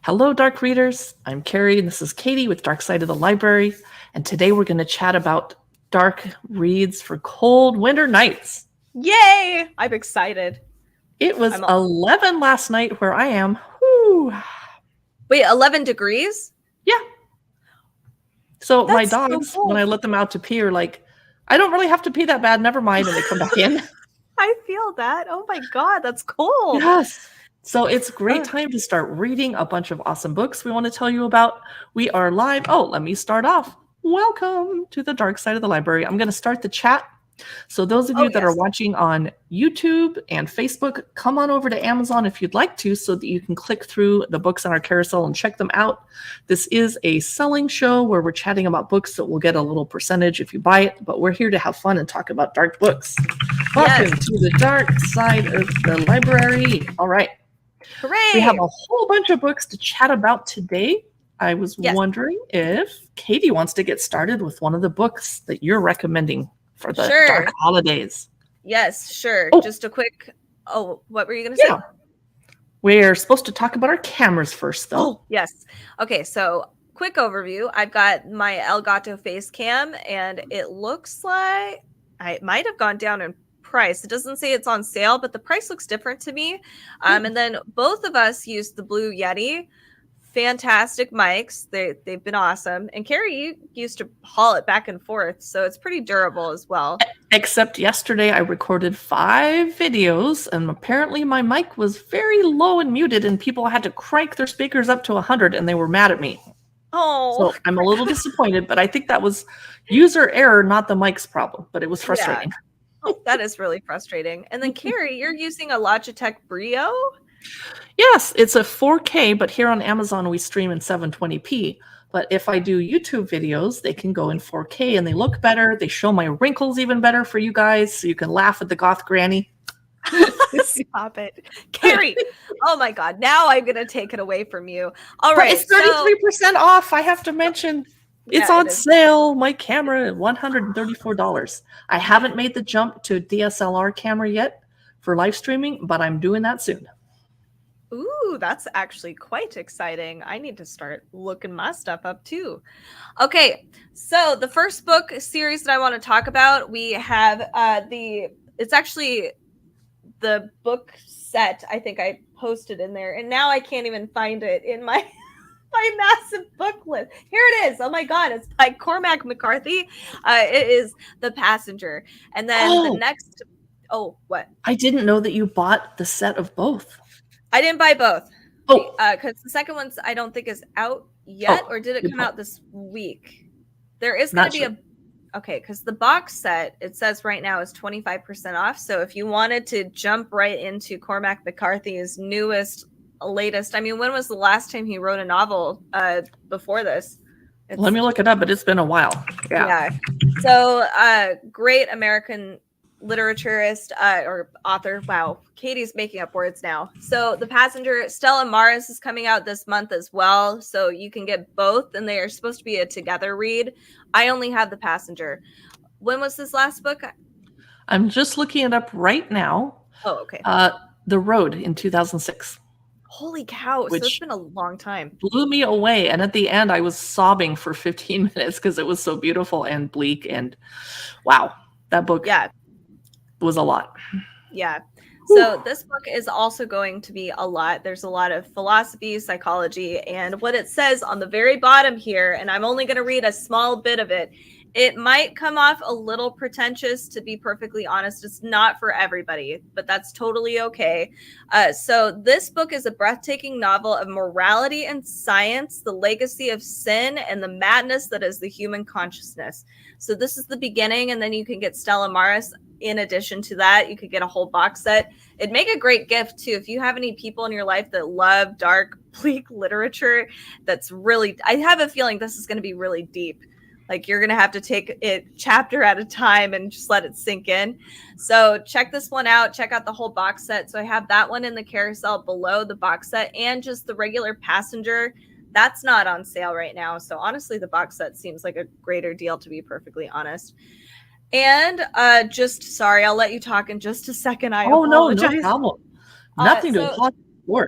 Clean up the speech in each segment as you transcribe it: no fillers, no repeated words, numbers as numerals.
Hello, Dark Readers. I'm Carrie, and this is Katie with Dark Side of the Library. And today we're going to chat about dark reads for cold winter nights. Yay! I'm excited. It was 11 last night where I am. Whew. Wait, 11 degrees? Yeah. So my That's dogs, so cool. when I let them out to pee, are like, I don't really have to pee that bad. Never mind. And they come back in. I feel that. Oh my God, that's cold. Yes. So it's a great time to start reading a bunch of awesome books we want to tell you about. We are live. Oh, let me start off. Welcome to the Dark Side of the Library. I'm going to start the chat. So those of you that are watching on YouTube and Facebook, come on over to Amazon if you'd like to, so that you can click through the books on our carousel and check them out. This is a selling show where we're chatting about books that will get a little percentage if you buy it, but we're here to have fun and talk about dark books. Welcome to the Dark Side of the Library. All right. Hooray! We have a whole bunch of books to chat about today. I was wondering if Katie wants to get started with one of the books that you're recommending for the dark holidays. Yes, sure. Just a quick, what were you going to say? We're supposed to talk about our cameras first, though. Yes. Okay, so quick overview. I've got my Elgato face cam, and it looks like I might have gone down in price. It doesn't say it's on sale, but the price looks different to me. And then both of us used the Blue Yeti. Fantastic mics. They've been awesome. And Carrie, you used to haul it back and forth, so it's pretty durable as well. Except yesterday I recorded 5 videos, and apparently my mic was very low and muted, and people had to crank their speakers up to 100, and they were mad at me. Oh, so I'm a little disappointed, but I think that was user error, not the mic's problem. But it was frustrating. Yeah. Oh, that is really frustrating. And then Carrie, you're using a Logitech Brio? Yes, it's a 4K, but here on Amazon we stream in 720p. But if I do YouTube videos, they can go in 4K and they look better. They show my wrinkles even better for you guys, so you can laugh at the goth granny. Stop it. Carrie, oh my God, now I'm going to take it away from you. All right. It's 33% off, I have to mention. It's on sale. My camera, $134. I haven't made the jump to a DSLR camera yet for live streaming, but I'm doing that soon. Ooh, that's actually quite exciting. I need to start looking my stuff up too. Okay, so the first book series that I want to talk about, we have it's actually the book set. I think I posted in there, and now I can't even find it in my massive book list. Here it is. Oh my God, it's by Cormac McCarthy. It is The Passenger. And then the next, what? I didn't know that you bought the set of both. I didn't buy both. Because the second one's I don't think is out yet, or did it come out this week? There is going to be because the box set, it says right now, is 25% off. So if you wanted to jump right into Cormac McCarthy's latest, I mean, when was the last time he wrote a novel before this? Let me look it up, but it's been a while. Yeah. So great American literaturist or author. Wow, Katie's making up words now. So The Passenger, Stella Maris is coming out this month as well, so you can get both, and they are supposed to be a together read. I only have The Passenger. When was this last book? I'm just looking it up right now. Oh, okay. The Road in 2006. Holy cow, so it's been a long time. Blew me away, and at the end I was sobbing for 15 minutes because it was so beautiful and bleak, and wow, that book was a lot. Yeah. So this book is also going to be a lot. There's a lot of philosophy, psychology, and what it says on the very bottom here, and I'm only going to read a small bit of it. It might come off a little pretentious, to be perfectly honest. It's not for everybody, but that's totally okay. So this book is a breathtaking novel of morality and science, the legacy of sin, and the madness that is the human consciousness. So this is the beginning, and then you can get Stella Maris. In addition to that, you could get a whole box set. It'd make a great gift, too. If you have any people in your life that love dark, bleak literature, that's really, I have a feeling this is going to be really deep. Like, you're going to have to take it chapter at a time and just let it sink in. So check this one out. Check out the whole box set. So I have that one in the carousel below the box set, and just the regular Passenger. That's not on sale right now. So honestly, the box set seems like a greater deal, to be perfectly honest. And sorry, I'll let you talk in just a second. I apologize. No problem. Nothing to apologize for.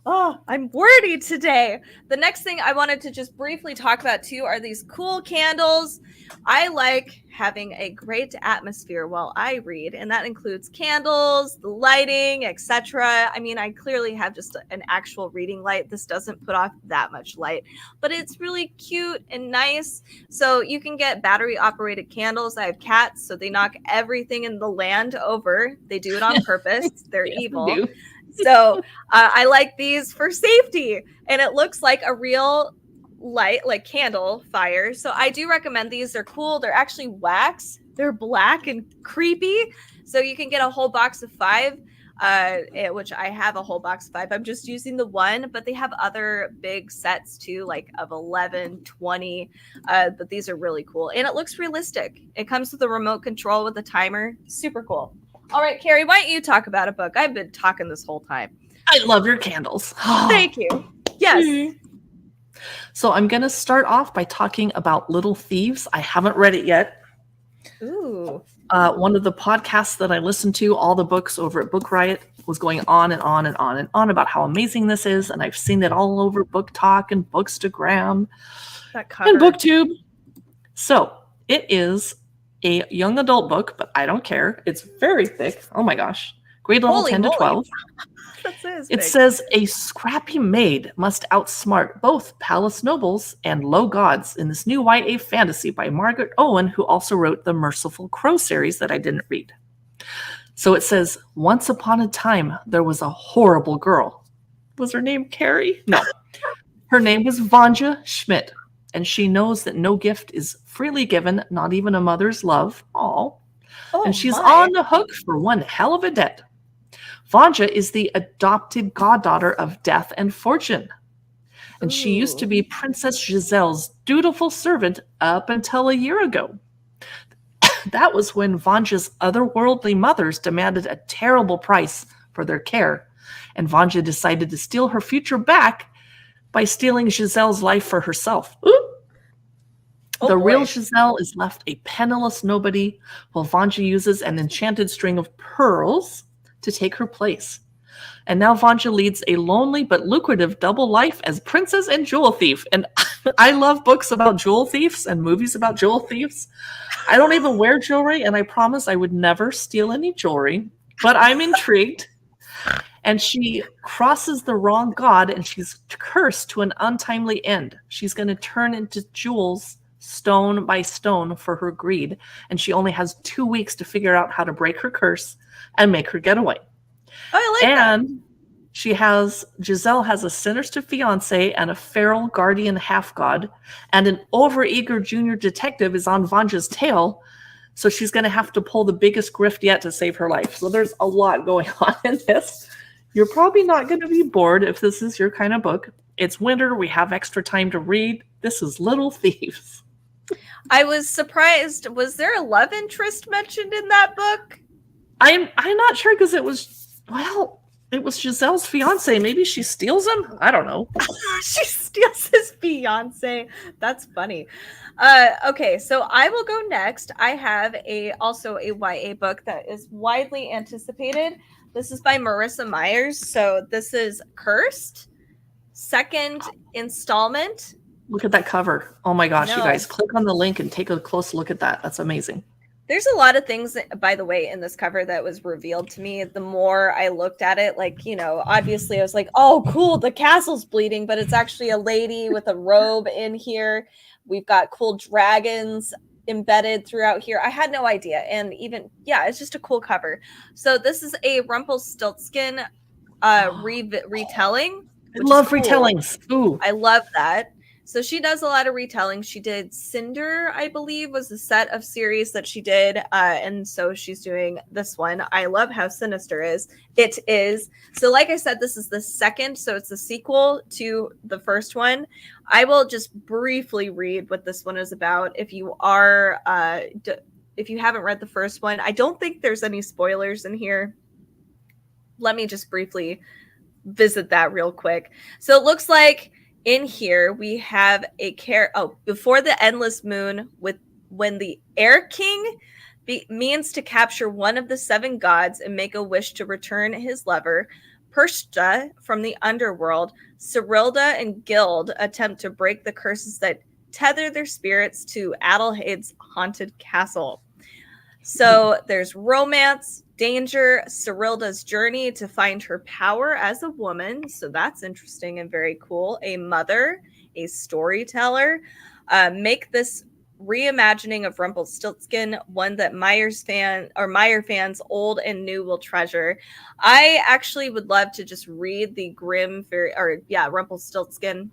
Oh, I'm wordy today. The next thing I wanted to just briefly talk about too are these cool candles. I like having a great atmosphere while I read, and that includes candles, the lighting, etc. I mean, I clearly have just an actual reading light. This doesn't put off that much light, but it's really cute and nice. So you can get battery operated candles. I have cats, so they knock everything in the land over. They do it on purpose. They're Yes, evil. they do. So I like these for safety, and it looks like a real light, like candle fire. So I do recommend these. They're cool. They're actually wax. They're black and creepy. So you can get a whole box of 5, which I have a whole box of 5. I'm just using the one, but they have other big sets too, like of 11, 20. But these are really cool, and it looks realistic. It comes with a remote control with a timer. Super cool. All right, Carrie, why don't you talk about a book? I've been talking this whole time. I love your candles. Thank you. Yes. So I'm going to start off by talking about Little Thieves. I haven't read it yet. Ooh. One of the podcasts that I listened to, all the books over at Book Riot, was going on and on and on and on about how amazing this is. And I've seen it all over Book Talk and Bookstagram That cover. and BookTube. So it is a young adult book, but I don't care. It's very thick. Oh my gosh. Grade level 10 to 12. It says a scrappy maid must outsmart both palace nobles and low gods in this new YA fantasy by Margaret Owen, who also wrote the Merciful Crow series that I didn't read. So it says, once upon a time, there was a horrible girl. Was her name Carrie? No. Her name was Vanja Schmidt, and she knows that no gift is freely given, not even a mother's love. Oh, and she's on the hook for one hell of a debt. Vanja is the adopted goddaughter of Death and Fortune. And she used to be Princess Giselle's dutiful servant up until a year ago. That was when Vanja's otherworldly mothers demanded a terrible price for their care. And Vanja decided to steal her future back by stealing Giselle's life for herself. The real Giselle is left a penniless nobody, while Vanja uses an enchanted string of pearls to take her place. And now Vanja leads a lonely but lucrative double life as princess and jewel thief. And I love books about jewel thieves and movies about jewel thieves. I don't even wear jewelry, and I promise I would never steal any jewelry, but I'm intrigued. And she crosses the wrong god, and she's cursed to an untimely end. She's going to turn into jewels stone by stone for her greed, and she only has 2 weeks to figure out how to break her curse and make her getaway. Oh, I like that. Giselle has a sinister fiance and a feral guardian half-god, and an overeager junior detective is on Vanja's tail, so she's going to have to pull the biggest grift yet to save her life. So there's a lot going on in this. You're probably not going to be bored if this is your kind of book. It's winter. We have extra time to read. This is Little Thieves. I was surprised. Was there a love interest mentioned in that book? I'm not sure, because it was Giselle's fiance. Maybe she steals him. I don't know. She steals his fiance. That's funny. Okay, so I will go next. I have also a YA book that is widely anticipated. This is by Marissa Myers. So this is Cursed, second installment. Look at that cover. Oh my gosh, you guys, click on the link and take a close look at that. That's amazing. There's a lot of things, by the way, in this cover that was revealed to me. The more I looked at it, like, obviously I was like, oh, cool, the castle's bleeding, but it's actually a lady with a robe in here. We've got cool dragons embedded throughout here. I had no idea. And it's just a cool cover. So this is a Rumpelstiltskin retelling. I love retellings. Ooh. I love that. So she does a lot of retelling. She did Cinder, I believe, was the set of series that she did. And so she's doing this one. I love how sinister it is. So like I said, this is the second. So it's the sequel to the first one. I will just briefly read what this one is about. If you haven't read the first one, I don't think there's any spoilers in here. Let me just briefly visit that real quick. So it looks like in here we have before the endless moon, when the Air King means to capture one of the 7 gods and make a wish to return his lover, Persia from the underworld, Cyrilda and Gild attempt to break the curses that tether their spirits to Adelhaide's haunted castle. So there's romance, danger, Cyrilda's journey to find her power as a woman. So that's interesting and very cool. A mother, a storyteller. Make this reimagining of Rumpelstiltskin one that Meyer fans old and new will treasure. I actually would love to just read the Rumpelstiltskin,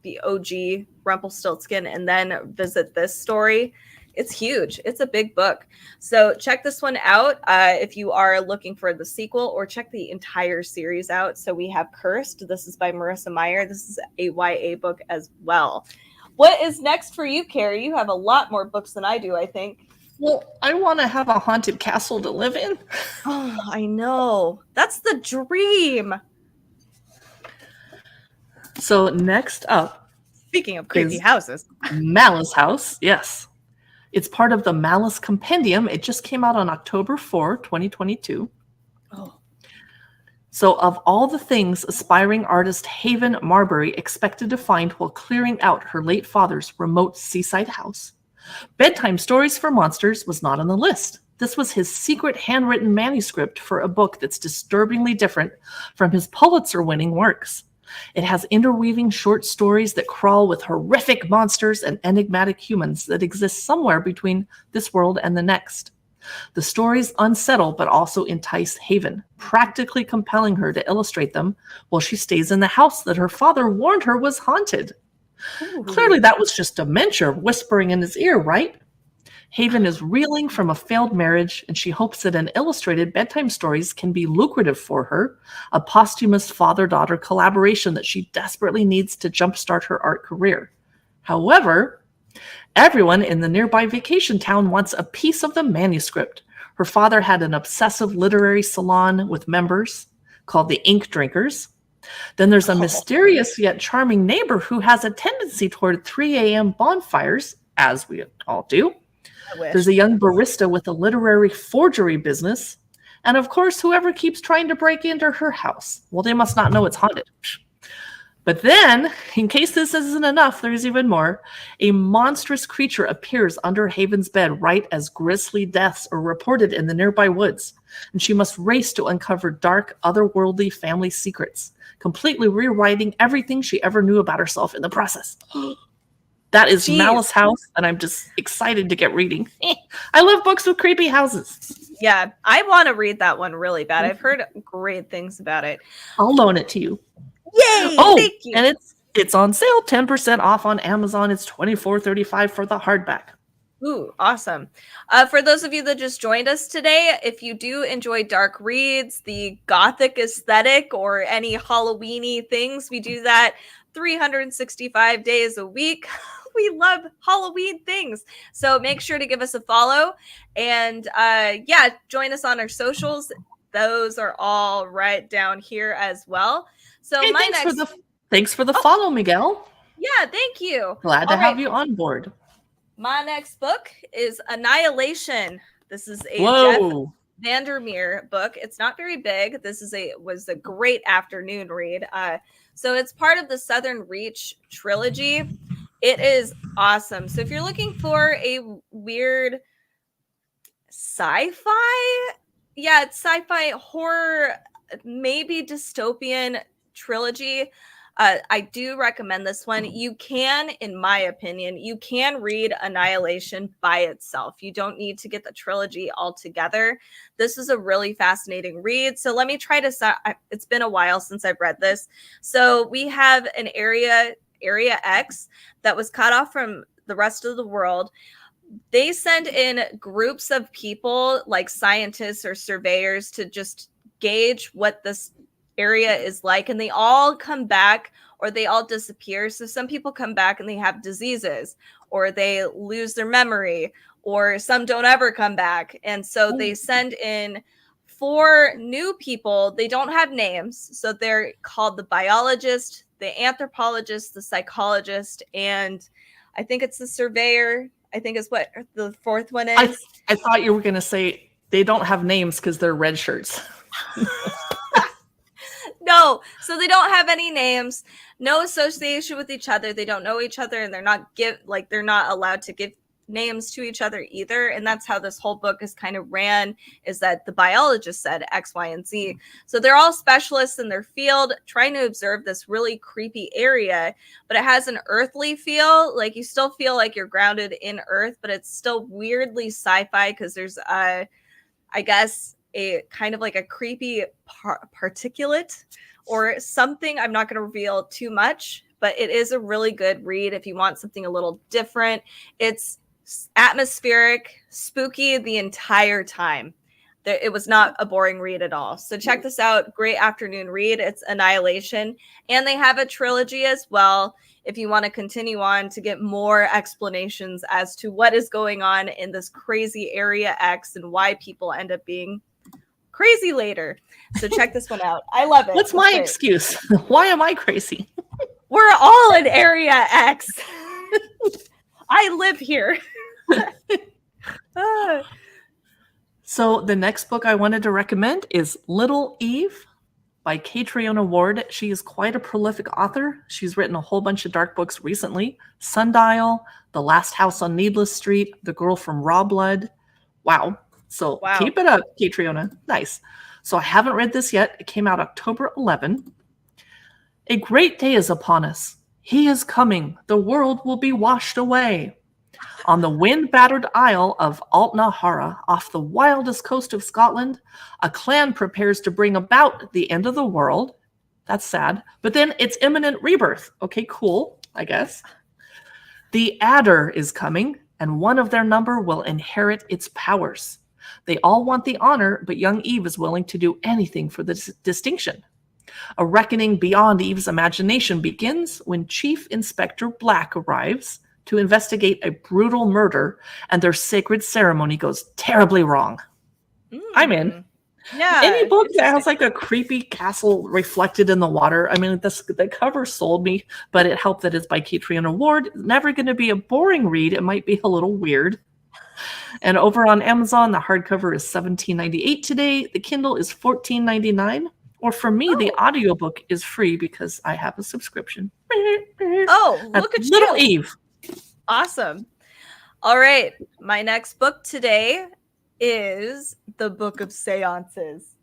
the OG Rumpelstiltskin, and then visit this story. It's huge. It's a big book. So check this one out if you are looking for the sequel, or check the entire series out. So we have Cursed. This is by Marissa Meyer. This is a YA book as well. What is next for you, Carrie? You have a lot more books than I do, I think. Well, I want to have a haunted castle to live in. Oh, I know. That's the dream. So next up, speaking of creepy houses, Malice House. Yes. It's part of the Malice Compendium. It just came out on October 4, 2022. Oh. So of all the things aspiring artist Haven Marbury expected to find while clearing out her late father's remote seaside house, Bedtime Stories for Monsters was not on the list. This was his secret handwritten manuscript for a book that's disturbingly different from his Pulitzer-winning works. It has interweaving short stories that crawl with horrific monsters and enigmatic humans that exist somewhere between this world and the next. The stories unsettle but also entice Haven, practically compelling her to illustrate them while she stays in the house that her father warned her was haunted. Ooh. Clearly that was just dementia whispering in his ear, right? Haven is reeling from a failed marriage, and she hopes that an illustrated bedtime stories can be lucrative for her, a posthumous father-daughter collaboration that she desperately needs to jumpstart her art career. However, everyone in the nearby vacation town wants a piece of the manuscript. Her father had an obsessive literary salon with members called the Ink Drinkers. Then there's a mysterious yet charming neighbor who has a tendency toward 3 a.m. bonfires, as we all do. There's a young barista with a literary forgery business. And of course, whoever keeps trying to break into her house. Well, they must not know it's haunted. But then, in case this isn't enough, there's even more. A monstrous creature appears under Haven's bed right as grisly deaths are reported in the nearby woods. And she must race to uncover dark, otherworldly family secrets, completely rewriting everything she ever knew about herself in the process. That is Malice House, and I'm just excited to get reading. I love books with creepy houses. Yeah, I want to read that one really bad. I've heard great things about it. I'll loan it to you. Yay! Thank you. And it's on sale, 10% off on Amazon. It's $24.35 for the hardback. Ooh, awesome. For those of you that just joined us today, if you do enjoy dark reads, the gothic aesthetic, or any Halloween-y things, we do that 365 days a week. We love Halloween things. So make sure to give us a follow. And join us on our socials. Those are all right down here as well. So hey, thanks for the follow, Miguel. Yeah, thank you. Glad to have you on board. My next book is Annihilation. This is a Jeff Vandermeer book. It's not very big. This was a great afternoon read. So it's part of the Southern Reach trilogy. It is awesome. So if you're looking for a weird sci-fi, it's sci-fi horror, maybe dystopian trilogy, I do recommend this one. You can, in my opinion, read Annihilation by itself. You don't need to get the trilogy all together. This is a really fascinating read. So let me try to, it's been a while since I've read this. So we have an Area X that was cut off from the rest of the world. They send in groups of people like scientists or surveyors to just gauge what this area is like, and they all come back or they all disappear. So some people come back and they have diseases, or they lose their memory, or some don't ever come back. And so they send in 4 new people. They don't have names, so they're called the biologist, the anthropologist, the psychologist, and I think it's the surveyor. I think is what the 4th one is. I thought you were going to say they don't have names because they're red shirts. No, so they don't have any names, no association with each other. They don't know each other, and they're not allowed to give names to each other either. And that's how this whole book is kind of ran, is that the biologist said X, Y, and Z. So they're all specialists in their field trying to observe this really creepy area, but it has an earthly feel. Like you still feel like you're grounded in Earth, but it's still weirdly sci-fi because there's I guess a kind of like a creepy particulate or something. I'm not going to reveal too much, but it is a really good read if you want something a little different. It's atmospheric, spooky the entire time. It was not a boring read at all. So check this out. Great afternoon read. It's Annihilation. And they have a trilogy as well if you want to continue on to get more explanations as to what is going on in this crazy Area X and why people end up being crazy later. So check this one out. I love it. What's my excuse? Why am I crazy? We're all in Area X. I live here. So the next book I wanted to recommend is Little Eve by Catriona Ward. She is quite a prolific author. She's written a whole bunch of dark books recently. Sundial, The Last House on Needless Street, The Girl from Raw Blood. Wow. So keep it up, Catriona. Nice. So I haven't read this yet. It came out October 11. A great day is upon us. He is coming. The world will be washed away. On the wind-battered isle of Altnahara, off the wildest coast of Scotland, a clan prepares to bring about the end of the world. That's sad. But then it's imminent rebirth. Okay, cool, I guess. The Adder is coming, and one of their number will inherit its powers. They all want the honor, but young Eve is willing to do anything for the distinction. A reckoning beyond Eve's imagination begins when Chief Inspector Black arrives to investigate a brutal murder, and their sacred ceremony goes terribly wrong. I'm in. Yeah. Any book that has like a creepy castle reflected in the water. I mean, the cover sold me, but it helped that it's by Catriona Ward. Never going to be a boring read. It might be a little weird. And over on Amazon, the hardcover is $17.98 today. The Kindle is $14.99. Or for me, the audiobook is free because I have a subscription. Oh, look at Little Eve. Awesome. All right. My next book today is The Book of Seances.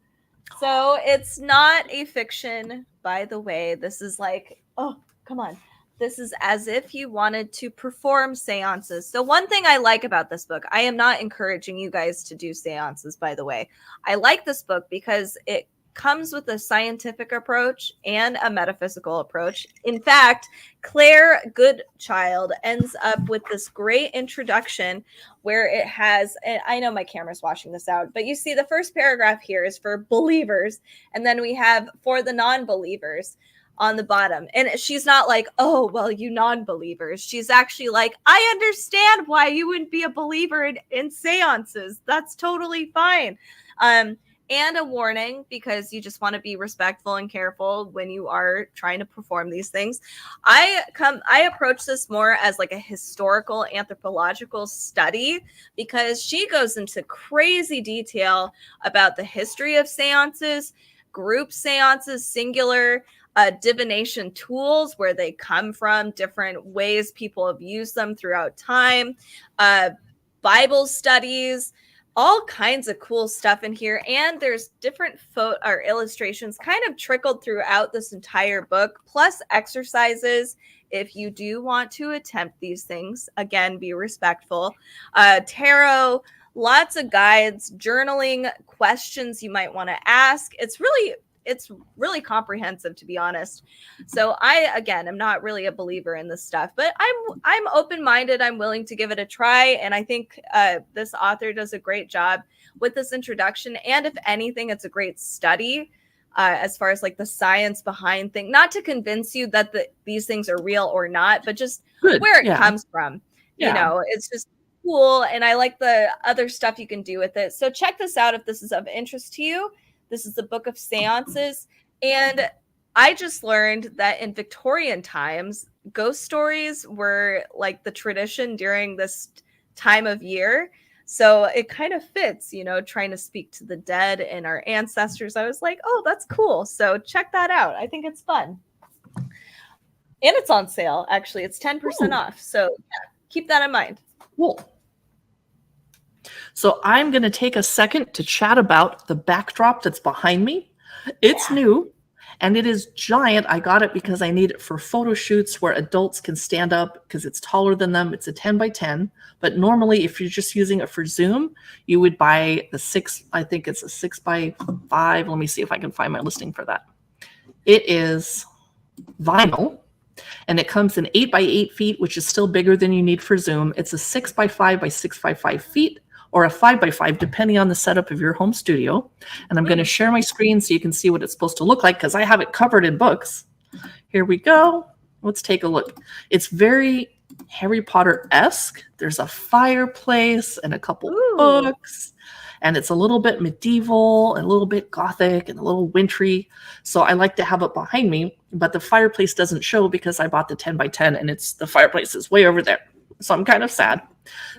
So it's not a fiction, by the way. This is like, oh, come on. This is as if you wanted to perform seances. So one thing I like about this book, I am not encouraging you guys to do seances, by the way. I like this book because it comes with a scientific approach and a metaphysical approach. In fact, Claire Goodchild ends up with this great introduction where it has, and I know my camera's washing this out, but you see the first paragraph here is for believers, and then we have for the non-believers on the bottom. And she's not like, oh, well, you non-believers. She's actually like, I understand why you wouldn't be a believer in seances. That's totally fine. And a warning, because you just want to be respectful and careful when you are trying to perform these things. I approach this more as like a historical anthropological study, because she goes into crazy detail about the history of seances, group seances, singular, divination tools, where they come from, different ways people have used them throughout time, Bible studies, all kinds of cool stuff in here. And there's different illustrations kind of trickled throughout this entire book, plus exercises if you do want to attempt these things. Again, be respectful. Tarot, lots of guides, journaling, questions you might want to ask. It's really comprehensive, to be honest. So I, again, am not really a believer in this stuff, but I'm open-minded. I'm willing to give it a try. And I think this author does a great job with this introduction. And if anything, it's a great study as far as like the science behind things, not to convince you that these things are real or not, but just where it comes from. You know, it's just cool. And I like the other stuff you can do with it. So check this out if this is of interest to you. This is the Book of Seances. And I just learned that in Victorian times, ghost stories were like the tradition during this time of year. So it kind of fits, trying to speak to the dead and our ancestors. I was like, oh, that's cool. So check that out. I think it's fun. And it's on sale, actually. It's 10% off. So yeah, keep that in mind. Cool. So I'm going to take a second to chat about the backdrop that's behind me. It's new. And it is giant. I got it because I need it for photo shoots where adults can stand up because it's taller than them. It's a 10 by 10. But normally, if you're just using it for Zoom, you would buy the 6. I think it's a 6 by 5. Let me see if I can find my listing for that. It is vinyl. And it comes in 8 by 8 feet, which is still bigger than you need for Zoom. It's a 6 by 5 by 6 by 5 feet. Or a 5 by 5, depending on the setup of your home studio. And I'm going to share my screen so you can see what it's supposed to look like because I have it covered in books. Here we go. Let's take a look. It's very Harry Potter-esque. There's a fireplace and a couple books. And it's a little bit medieval and a little bit gothic and a little wintry. So I like to have it behind me. But the fireplace doesn't show because I bought the 10 by 10 and the fireplace is way over there. So I'm kind of sad.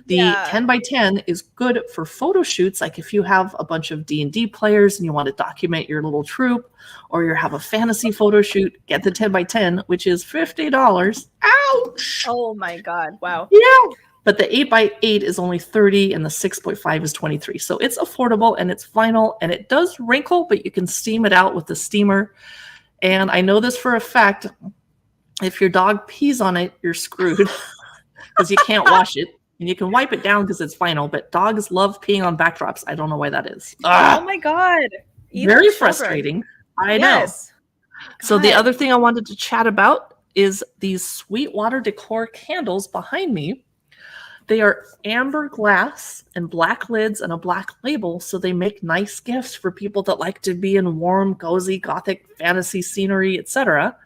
The 10 by 10 is good for photo shoots. Like if you have a bunch of D&D players and you want to document your little troop, or you have a fantasy photo shoot, get the 10 by 10, which is $50. Ouch! Oh my God. Wow. Yeah. But the 8 by 8 is only $30 and the 6.5 is $23. So it's affordable and it's vinyl and it does wrinkle, but you can steam it out with the steamer. And I know this for a fact. If your dog pees on it, you're screwed. Because you can't wash it, and you can wipe it down because it's vinyl, but dogs love peeing on backdrops. I don't know why that is. Oh my God. Very frustrating. I know. So the other thing I wanted to chat about is these Sweetwater Decor candles behind me. They are amber glass and black lids and a black label, so they make nice gifts for people that like to be in warm, cozy, gothic, fantasy scenery, etc.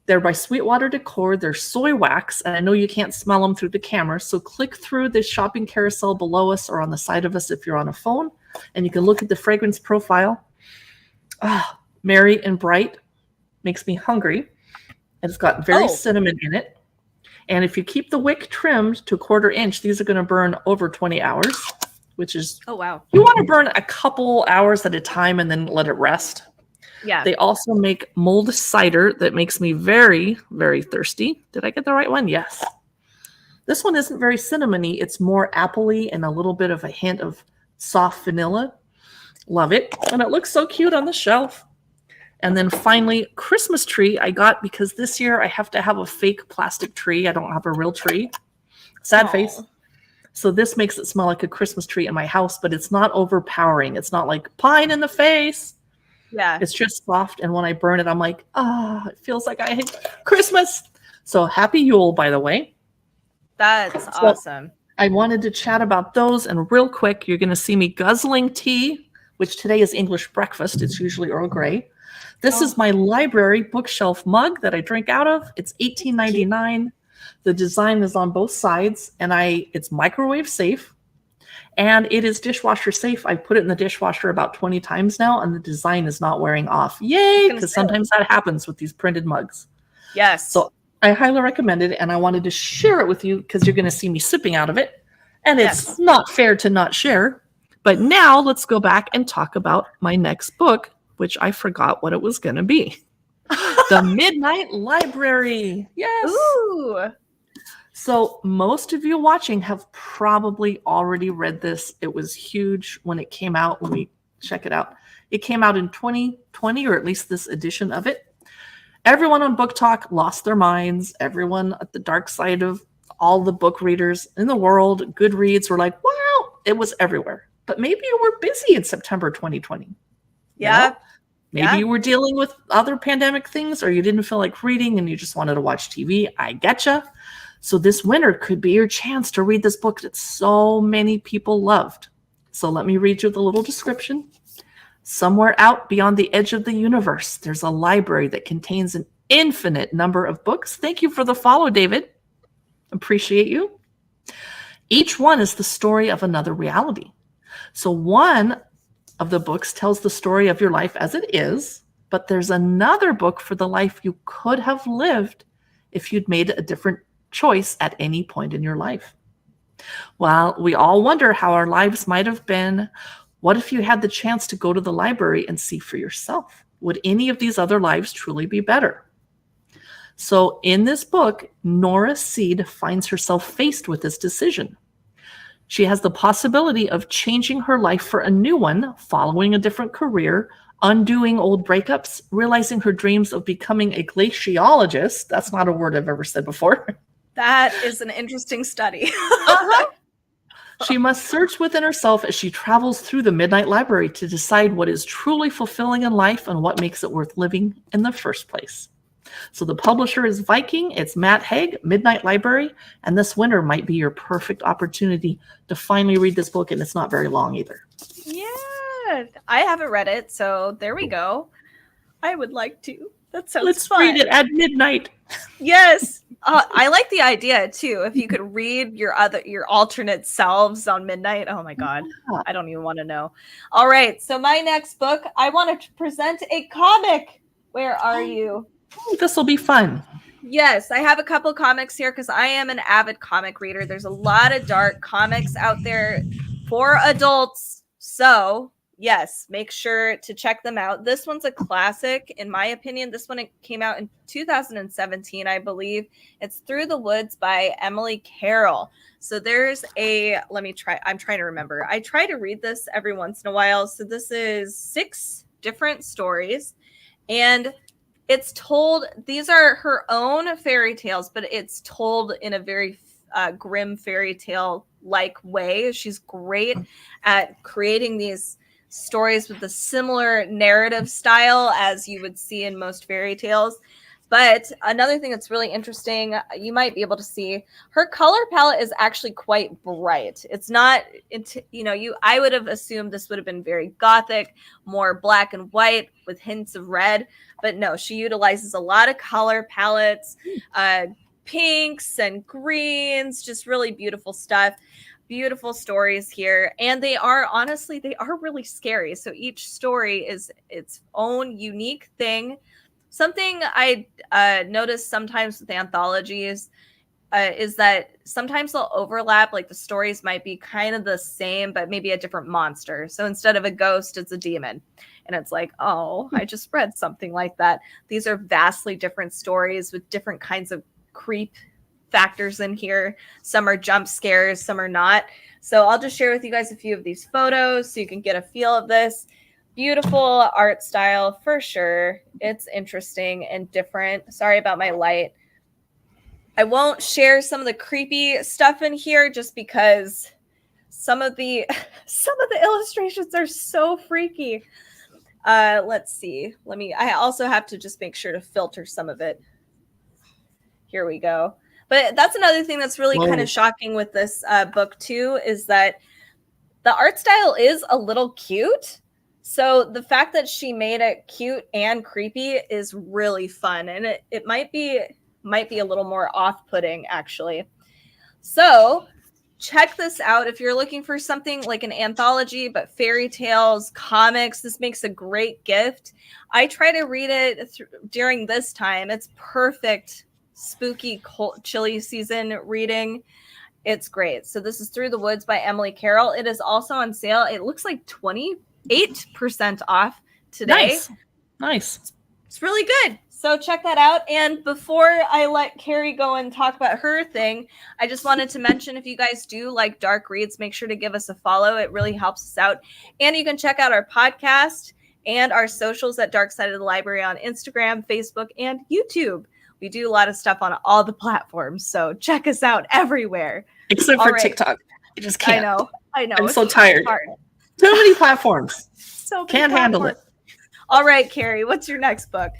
They're by Sweetwater Decor. They're soy wax, and I know you can't smell them through the camera, so click through the shopping carousel below us or on the side of us if you're on a phone, and you can look at the fragrance profile. Merry and bright. Makes me hungry. And it's got very cinnamon in it. And if you keep the wick trimmed to 1/4 inch, these are going to burn over 20 hours, which is... Oh, wow. You want to burn a couple hours at a time and then let it rest. Yeah. They also make mulled cider that makes me very, very thirsty. Did I get the right one? Yes. This one isn't very cinnamony. It's more appley and a little bit of a hint of soft vanilla. Love it. And it looks so cute on the shelf. And then finally, Christmas tree I got because this year I have to have a fake plastic tree. I don't have a real tree. Sad face. So this makes it smell like a Christmas tree in my house, but it's not overpowering. It's not like pine in the face. Yeah. It's just soft. And when I burn it, I'm like, it feels like I hate Christmas. So happy Yule, by the way. That's awesome. I wanted to chat about those. And real quick, you're going to see me guzzling tea, which today is English breakfast. It's usually Earl Grey. This is my library bookshelf mug that I drink out of. It's $18.99. The design is on both sides, and it's microwave safe. And it is dishwasher safe. I put it in the dishwasher about 20 times now, and the design is not wearing off. Yay! Because sometimes that happens with these printed mugs. Yes. So I highly recommend it, and I wanted to share it with you because you're going to see me sipping out of it. And it's not fair to not share. But now let's go back and talk about my next book, which I forgot what it was going to be. The Midnight Library. Yes. Ooh. So most of you watching have probably already read this. It was huge when it came out. When we check it out, it came out in 2020, or at least this edition of it. Everyone on Book Talk lost their minds. Everyone at the dark side of all the book readers in the world, Goodreads, were like, wow, it was everywhere. But maybe you were busy in September 2020. Yeah. You know? Maybe you were dealing with other pandemic things, or you didn't feel like reading and you just wanted to watch TV. I getcha. So this winter could be your chance to read this book that so many people loved. So let me read you the little description. Somewhere out beyond the edge of the universe, there's a library that contains an infinite number of books. Thank you for the follow, David. Appreciate you. Each one is the story of another reality. So one of the books tells the story of your life as it is, but there's another book for the life you could have lived if you'd made a different choice at any point in your life. Well, we all wonder how our lives might have been. What if you had the chance to go to the library and see for yourself? Would any of these other lives truly be better? So, in this book, Nora Seed finds herself faced with this decision. She has the possibility of changing her life for a new one, following a different career, undoing old breakups, realizing her dreams of becoming a glaciologist. That's not a word I've ever said before. That is an interesting study. Uh-huh. She must search within herself as she travels through the Midnight Library to decide what is truly fulfilling in life and what makes it worth living in the first place. So the publisher is Viking. It's Matt Haig, Midnight Library, and this winter might be your perfect opportunity to finally read this book, and it's not very long either. Yeah, I haven't read it, so there we go. I would like to. That sounds Let's fun. read it at midnight. Yes. I like the idea too. If you could read your alternate selves on midnight. Oh my God. Yeah. I don't even want to know. All right. So my next book, I want to present a comic. Where are you? This will be fun. Yes, I have a couple comics here because I am an avid comic reader. There's a lot of dark comics out there for adults. So yes, make sure to check them out. This one's a classic, in my opinion. This one came out in 2017, I believe. It's Through the Woods by Emily Carroll. So there's I'm trying to remember. I try to read this every once in a while. So this is 6 different stories. And it's told, these are her own fairy tales, but it's told in a very grim fairy tale like way. She's great at creating these stories with a similar narrative style as you would see in most fairy tales. But another thing that's really interesting, you might be able to see, her color palette is actually quite bright. It's not, I would have assumed this would have been very gothic, more black and white with hints of red. But no, she utilizes a lot of color palettes, pinks and greens, just really beautiful stuff. Beautiful stories here. And they are really scary. So each story is its own unique thing. Something I notice sometimes with anthologies is that sometimes they'll overlap. Like the stories might be kind of the same, but maybe a different monster. So instead of a ghost, it's a demon. And it's like, oh, I just read something like that. These are vastly different stories with different kinds of creep factors in here. Some are jump scares, some are not. So I'll just share with you guys a few of these photos so you can get a feel of this. Beautiful art style for sure. It's interesting and different. Sorry about my light. I won't share some of the creepy stuff in here just because some of the illustrations are so freaky. Let's see. I also have to just make sure to filter some of it. Here we go. But that's another thing that's really kind of shocking with this book too, is that the art style is a little cute. So the fact that she made it cute and creepy is really fun. And it might be a little more off-putting, actually. So check this out. If you're looking for something like an anthology, but fairy tales, comics, this makes a great gift. I try to read it during this time. It's perfect spooky, cold, chilly season reading. It's great. So this is Through the Woods by Emily Carroll. It is also on sale. It looks like 28% off today. Nice. It's really good. So check that out. And before I let Carrie go and talk about her thing, I just wanted to mention, if you guys do like dark reads, make sure to give us a follow. It really helps us out. And you can check out our podcast and our socials at Dark Side of the Library on Instagram, Facebook, and YouTube. We do a lot of stuff on all the platforms, so check us out everywhere. Except for TikTok. I just can't. I know. I'm so tired. Too many platforms. Can't handle it. All right, Carrie, what's your next book?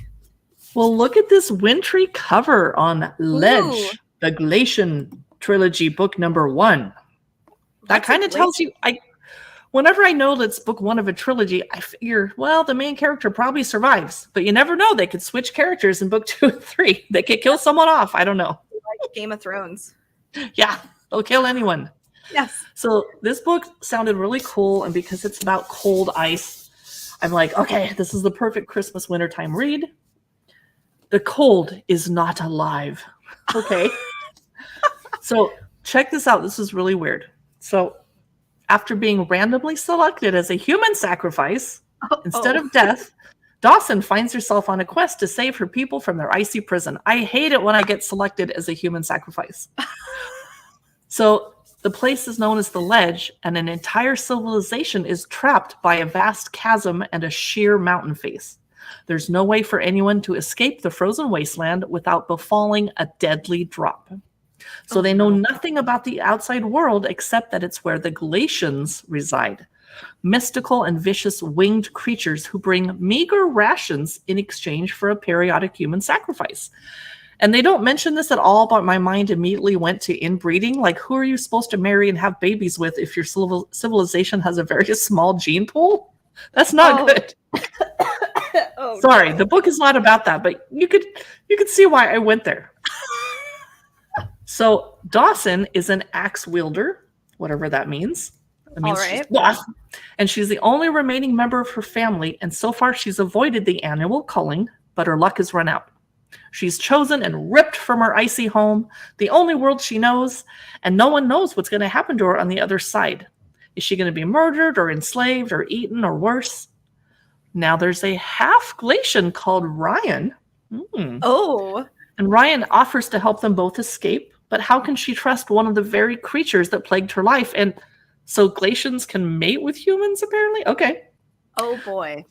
Well, look at this wintry cover on Ledge, the Glacian Trilogy, book number 1. That kind of tells you, whenever I know that's book 1 of a trilogy, I figure, well, the main character probably survives, but you never know. They could switch characters in book 2 and 3. They could kill someone off. I don't know. Like Game of Thrones. Yeah, they'll kill anyone. Yes. So this book sounded really cool, and because it's about cold ice, I'm like, okay, this is the perfect Christmas wintertime read. The cold is not alive. Okay. So check this out. This is really weird. So, after being randomly selected as a human sacrifice instead of death, Dawson finds herself on a quest to save her people from their icy prison. I hate it when I get selected as a human sacrifice. So, the place is known as the Ledge, and an entire civilization is trapped by a vast chasm and a sheer mountain face. There's no way for anyone to escape the frozen wasteland without befalling a deadly drop. So they know nothing about the outside world except that it's where the Galatians reside. Mystical and vicious winged creatures who bring meager rations in exchange for a periodic human sacrifice. And they don't mention this at all, but my mind immediately went to inbreeding. Like, who are you supposed to marry and have babies with if your civilization has a very small gene pool? That's not good. Sorry, the book is not about that, but you could see why I went there. So Dawson is an axe wielder, whatever that means. It means she's buff, and she's the only remaining member of her family, and so far she's avoided the annual culling, but her luck has run out. She's chosen and ripped from her icy home, the only world she knows, and no one knows what's going to happen to her on the other side. Is she going to be murdered or enslaved or eaten or worse? Now there's a half Glacian called Ryan. Oh. And Ryan offers to help them both escape, but how can she trust one of the very creatures that plagued her life? And so Glacians can mate with humans, apparently? Okay. Oh, boy.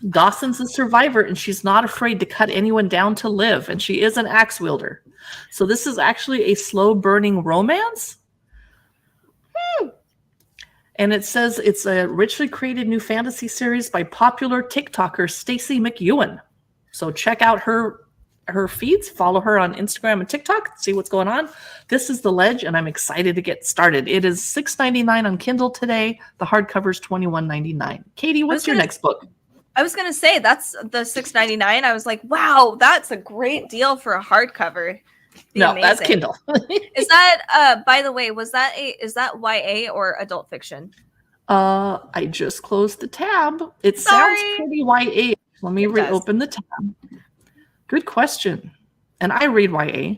Dawson's a survivor, and she's not afraid to cut anyone down to live, and she is an axe wielder. So this is actually a slow-burning romance. And it says it's a richly created new fantasy series by popular TikToker Stacey McEwen. So check out her feeds, follow her on Instagram and TikTok, see what's going on. This is The Ledge, and I'm excited to get started. It is $6.99 on Kindle today. The hardcover is $21.99. Katie, what's your next book? I was going to say, that's the $6.99. I was like, wow, that's a great deal for a hardcover. No, that's Kindle. Is that, by the way, is that YA or adult fiction? I just closed the tab. It sounds pretty YA. Let me reopen the tab. Good question. And I read YA.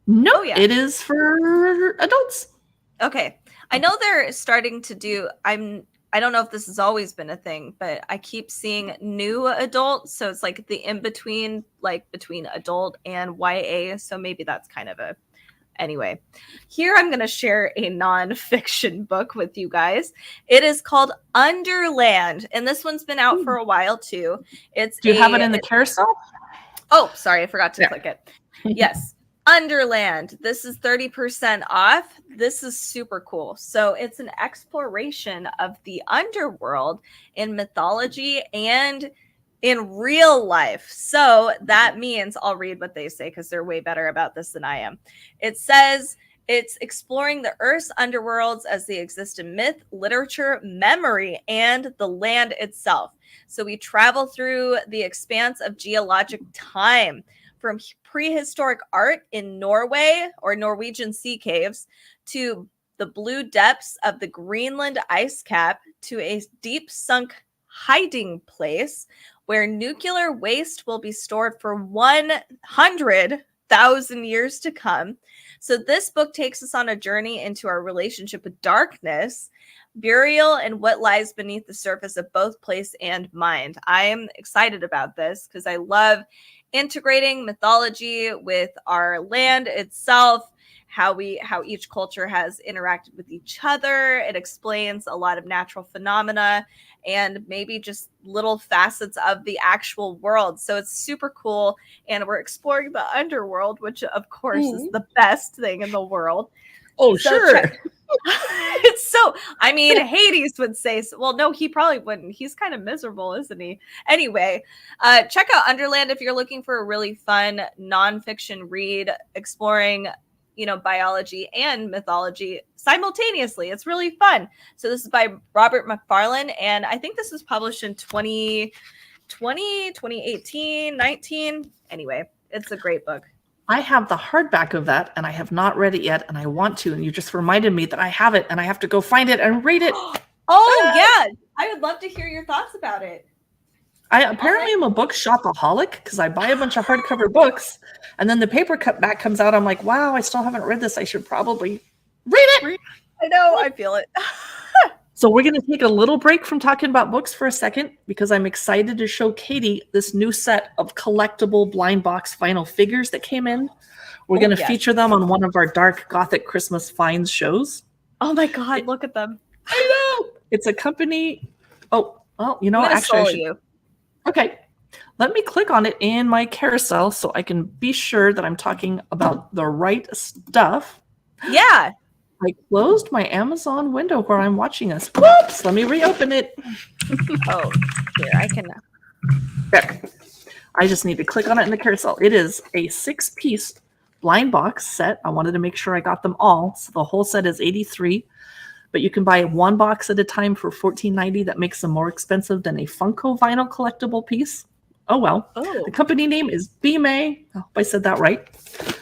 No, it is for adults. Okay. I know they're starting to do, I don't know if this has always been a thing, but I keep seeing new adult. So it's like the in-between, like between adult and YA. So maybe that's kind of a, anyway. Here I'm going to share a nonfiction book with you guys. It is called Underland. And this one's been out for a while too. Do you have it in the carousel? Oh, sorry. I forgot to click it. Yes. Underland. This is 30% off. This is super cool. So it's an exploration of the underworld in mythology and in real life. So that means I'll read what they say because they're way better about this than I am. It says it's exploring the Earth's underworlds as they exist in myth, literature, memory, and the land itself. So we travel through the expanse of geologic time, from prehistoric art in Norway or Norwegian sea caves to the blue depths of the Greenland ice cap to a deep sunk hiding place where nuclear waste will be stored for 100,000 years to come. So this book takes us on a journey into our relationship with darkness, burial, and what lies beneath the surface of both place and mind. I am excited about this because I love integrating mythology with our land itself, how each culture has interacted with each other. It explains a lot of natural phenomena and maybe just little facets of the actual world. So it's super cool. And we're exploring the underworld, which of course is the best thing in the world. Oh, so sure. It's so, I mean, Hades would say, so, well, no, he probably wouldn't. He's kind of miserable, isn't he? Anyway, check out Underland if you're looking for a really fun nonfiction read exploring, biology and mythology simultaneously. It's really fun. So this is by Robert McFarlane, and I think this was published in 2020, 2018, 19. Anyway, it's a great book. I have the hardback of that, and I have not read it yet, and I want to. And you just reminded me that I have it, and I have to go find it and read it. Oh, yeah. I would love to hear your thoughts about it. I apparently am a book shopaholic because I buy a bunch of hardcover books, and then the paperback comes out. I'm like, wow, I still haven't read this. I should probably Read it. I know. I feel it. So we're going to take a little break from talking about books for a second because I'm excited to show Katie this new set of collectible blind box vinyl figures that came in. We're going to feature them on one of our Dark Gothic Christmas Finds shows. Oh my God, look at them. I know. It's a company. Oh, well, you know, actually, I should... Okay. Let me click on it in my carousel so I can be sure that I'm talking about the right stuff. Yeah. I closed my Amazon window where I'm watching us. Whoops! Let me reopen it. Oh, here, I can. There. I just need to click on it in the carousel. It is a 6-piece blind box set. I wanted to make sure I got them all. So the whole set is $83, but you can buy one box at a time for $14.90. That makes them more expensive than a Funko vinyl collectible piece. Oh, well. Oh. The company name is Bime. I hope I said that right.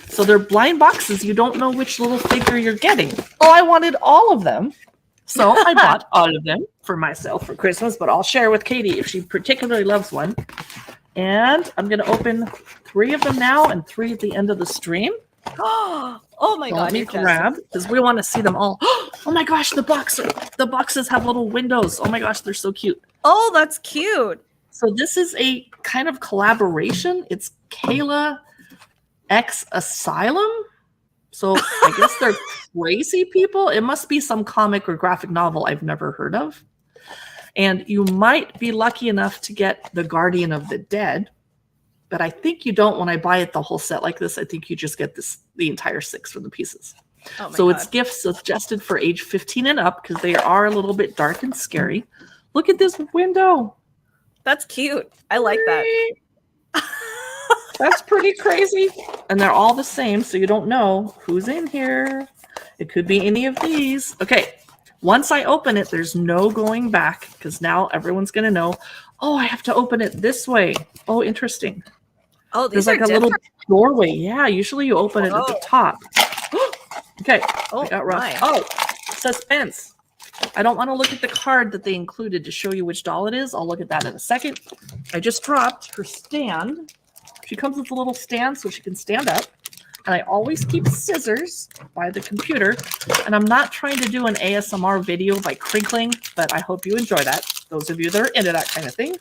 So they're blind boxes. You don't know which little figure you're getting. Oh, I wanted all of them. So I bought all of them for myself for Christmas, but I'll share with Katie if she particularly loves one. And I'm going to open 3 of them now and 3 at the end of the stream. Oh my God. Let me grab, because we want to see them all. Oh my gosh, the boxes have little windows. Oh my gosh, they're so cute. Oh, that's cute. So this is a kind of collaboration. It's Kayla X Asylum. So I guess they're crazy people. It must be some comic or graphic novel I've never heard of. And you might be lucky enough to get The Guardian of the Dead. But I think you don't when I buy it the whole set like this. I think you just get the entire 6 for the pieces. Oh so God. It's gifts suggested for age 15 and up because they are a little bit dark and scary. Look at this window. That's cute. I like that. That's pretty crazy. And they're all the same, so you don't know who's in here. It could be any of these. Okay. Once I open it, there's no going back because now everyone's going to know, oh, I have to open it this way. Oh, interesting. Oh, there's like a little doorway. Yeah, usually you open it at the top. Okay. Oh, I got rough. Oh, suspense. I don't want to look at the card that they included to show you which doll it is. I'll look at that in a second. I just dropped her stand. She comes with a little stand so she can stand up. And I always keep scissors by the computer. And I'm not trying to do an ASMR video by crinkling, but I hope you enjoy that. Those of you that are into that kind of thing.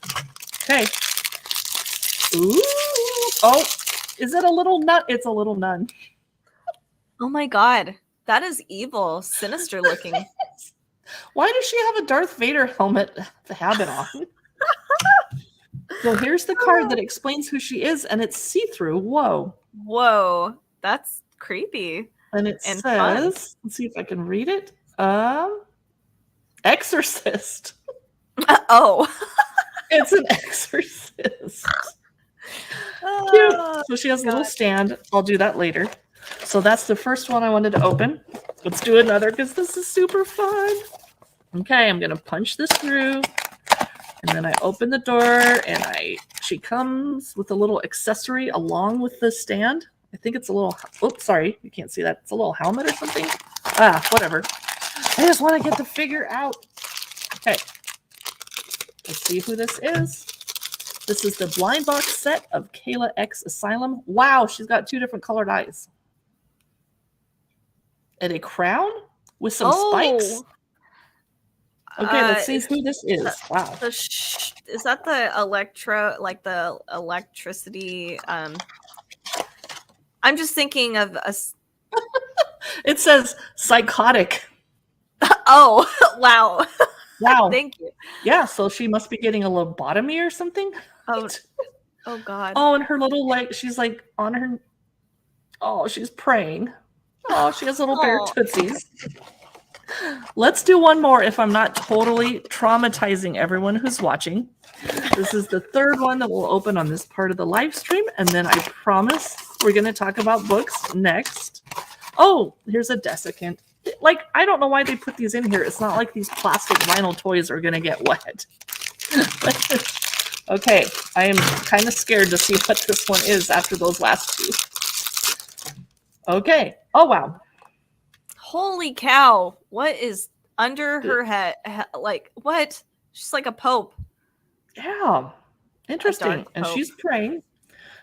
Okay. Ooh. Oh, is it a little nut? It's a little nun. Oh my God. That is evil. Sinister looking. Why does she have a Darth Vader habit on? So here's the card that explains who she is, and it's see-through. Whoa. That's creepy. And it says, fun. Let's see if I can read it. Exorcist. Oh. It's an exorcist. Cute. So she has a little stand. I'll do that later. So that's the first one I wanted to open. Let's do another because this is super fun. Okay, I'm going to punch this through. And then I open the door and she comes with a little accessory along with the stand. I think it's a little, oops, sorry, you can't see that. It's a little helmet or something. Whatever. I just want to get the figure out. Okay. Let's see who this is. This is the blind box set of Kayla X Asylum. Wow, she's got 2 different colored eyes. And a crown with some spikes. Okay, let's see who this is. Wow. Is that the the electricity? I'm just thinking of a. It says psychotic. Oh, wow. Wow. Thank you. Yeah, so she must be getting a lobotomy or something. Oh God. Oh, and her little she's like on her. Oh, she's praying. Oh, she has little bear tootsies. Let's do one more if I'm not totally traumatizing everyone who's watching. This is the 3rd one that we'll open on this part of the live stream. And then I promise we're going to talk about books next. Oh, here's a desiccant. I don't know why they put these in here. It's not like these plastic vinyl toys are going to get wet. Okay, I am kind of scared to see what this one is after those last 2. Okay. Oh, wow. Holy cow. What is under her head? What? She's like a pope. Yeah. Interesting. And she's praying.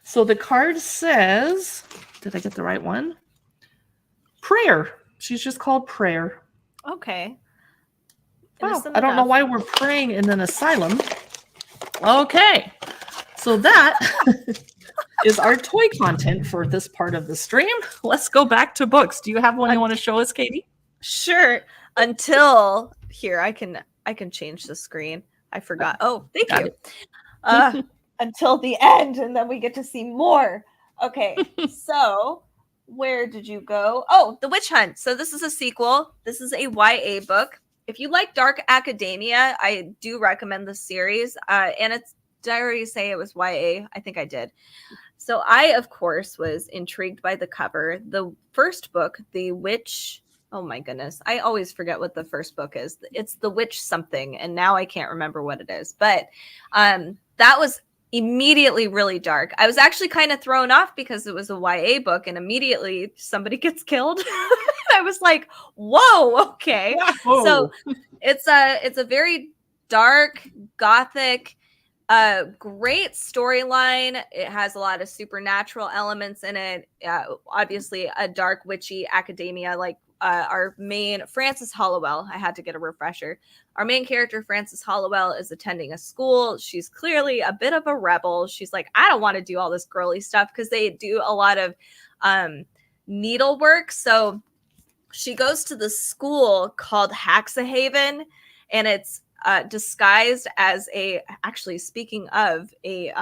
So the card says, did I get the right one? Prayer. She's just called Prayer. Okay. Wow, Innocent I don't know enough. why we're praying in an asylum. Okay, so that is our toy content for this part of the stream. Let's go back to books. Do you have one you want to show us, Katie? Sure. Until here, I can change the screen. I forgot. Oh, thank Got you. Until the end, and then we get to see more. Okay, so where did you go? Oh, The Witch Hunt. So this is a sequel. This is a YA book. If you like dark academia, I do recommend this series. And it's, did I already say it was YA? I think I did. So I, of course, was intrigued by the cover. The first book, The Witch. Oh my goodness. I always forget what the first book is. It's The Witch something. And now I can't remember what it is. But that was immediately really dark. I was actually kind of thrown off because it was a YA book and immediately somebody gets killed. I was like, whoa, okay. Whoa. So it's a very dark, gothic, great storyline. It has a lot of supernatural elements in it. Obviously a dark, witchy academia, like our main Frances Hollowell. I had to get a refresher. Our main character, Frances Hollowell, is attending a school. She's clearly a bit of a rebel. She's like, I don't want to do all this girly stuff because they do a lot of needlework. So she goes to the school called Haxahaven, and it's disguised as actually speaking of a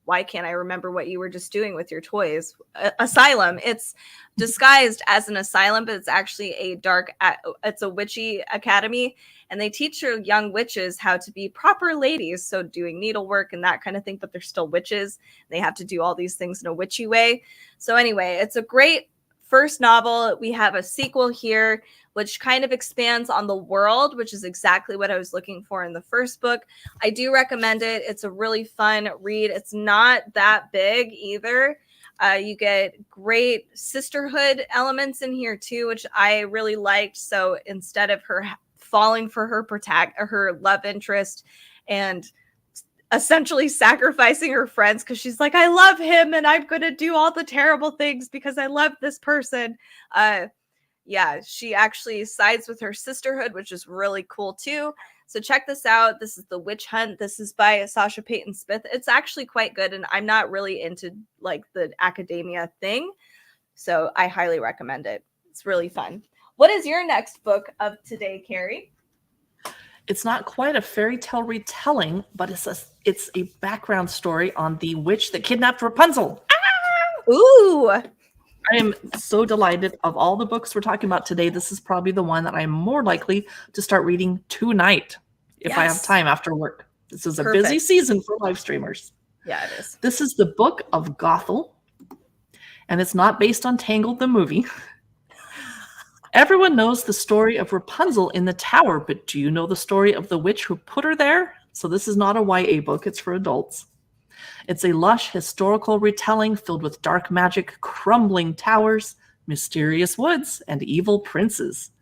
why can't I remember what you were just doing with your toys? Asylum. It's disguised as an asylum, but it's actually it's a witchy academy, and they teach your young witches how to be proper ladies, so doing needlework and that kind of thing, but they're still witches. They have to do all these things in a witchy way. So anyway, it's a great first novel. We have a sequel here, which kind of expands on the world, which is exactly what I was looking for in the first book. I do recommend it. It's a really fun read. It's not that big either. You get great sisterhood elements in here too, which I really liked. So instead of her falling for her love interest and essentially sacrificing her friends because she's like, I love him and I'm going to do all the terrible things because I love this person. Yeah, she actually sides with her sisterhood, which is really cool too. So check this out. This is The Witch Hunt. This is by Sasha Payton Smith. It's actually quite good, and I'm not really into like the academia thing, so I highly recommend it. It's really fun. What is your next book of today, Carrie? It's not quite a fairy tale retelling, but it's a background story on the witch that kidnapped Rapunzel. Ah! Ooh! I am so delighted. Of all the books we're talking about today, this is probably the one that I'm more likely to start reading tonight if I have time after work. This is a busy season for live streamers. Yeah, it is. This is the Book of Gothel, and it's not based on Tangled the movie. Everyone knows the story of Rapunzel in the tower, but do you know the story of the witch who put her there? So this is not a YA book, it's for adults. It's a lush historical retelling filled with dark magic, crumbling towers, mysterious woods, and evil princes.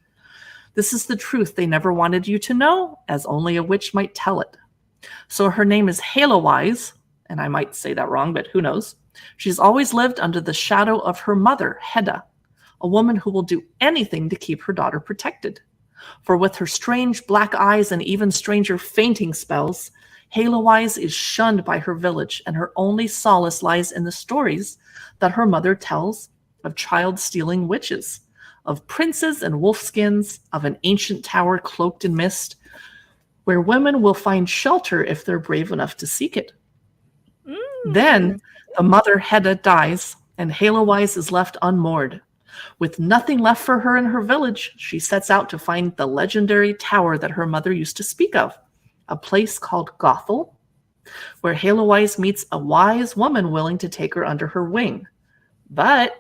This is the truth they never wanted you to know, as only a witch might tell it. So her name is Halowise, and I might say that wrong, but who knows? She's always lived under the shadow of her mother, Hedda, a woman who will do anything to keep her daughter protected. For with her strange black eyes and even stranger fainting spells, Halowise is shunned by her village, and her only solace lies in the stories that her mother tells of child-stealing witches, of princes and wolfskins, of an ancient tower cloaked in mist, where women will find shelter if they're brave enough to seek it. Then the mother Hedda dies, and Halowise is left unmoored. With nothing left for her in her village, she sets out to find the legendary tower that her mother used to speak of, a place called Gothel, where Halowise meets a wise woman willing to take her under her wing. But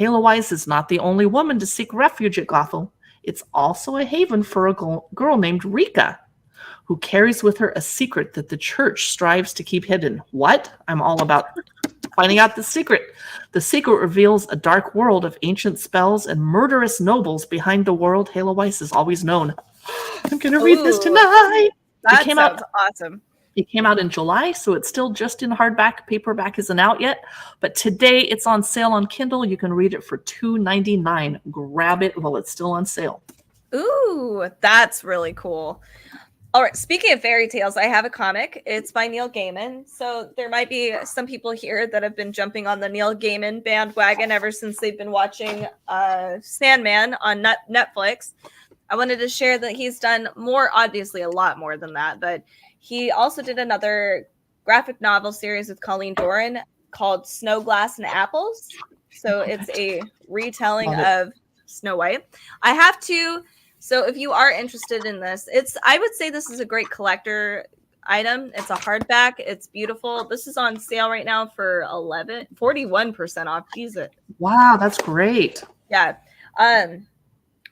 Halowise is not the only woman to seek refuge at Gothel. It's also a haven for a girl named Rika, who carries with her a secret that the church strives to keep hidden. What? I'm all about finding out the secret. The secret reveals a dark world of ancient spells and murderous nobles behind the world Halowise has always known. I'm going to read this tonight. That sounds awesome. It came out in July, so it's still just in hardback. Paperback isn't out yet, but today it's on sale on Kindle. You can read it for $2.99. Grab it while it's still on sale. Ooh, that's really cool. All right, speaking of fairy tales, I have a comic. It's by Neil Gaiman. So there might be some people here that have been jumping on the Neil Gaiman bandwagon ever since they've been watching Sandman on Netflix. I wanted to share that he's done more, obviously a lot more than that, but he also did another graphic novel series with Colleen Doran called Snow, Glass, and Apples. So it's a retelling of Snow White. So if you are interested in this, I would say this is a great collector item. It's a hardback. It's beautiful. This is on sale right now for 41% off. Jesus. Wow, that's great. Yeah.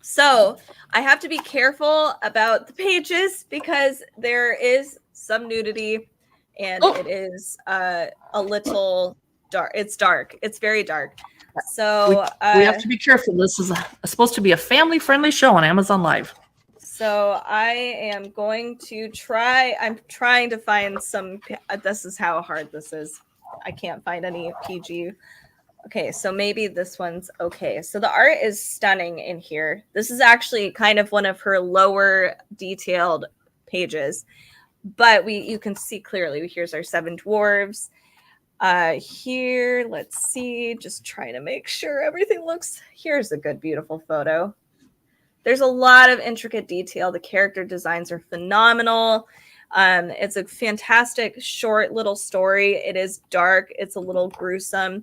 So I have to be careful about the pages because there is some nudity and it is a little dark. It's dark. It's very dark. So we have to be careful. This is supposed to be a family-friendly show on Amazon Live. So I am going to I'm trying to find some. This is how hard this is. I can't find any PG. Okay, so maybe this one's okay. So the art is stunning in here. This is actually kind of one of her lower detailed pages, but you can see clearly. Here's our 7 dwarves. Here, let's see. Just trying to make sure everything looks. Here's a good, beautiful photo. There's a lot of intricate detail. The character designs are phenomenal. It's a fantastic short little story. It is dark. It's a little gruesome.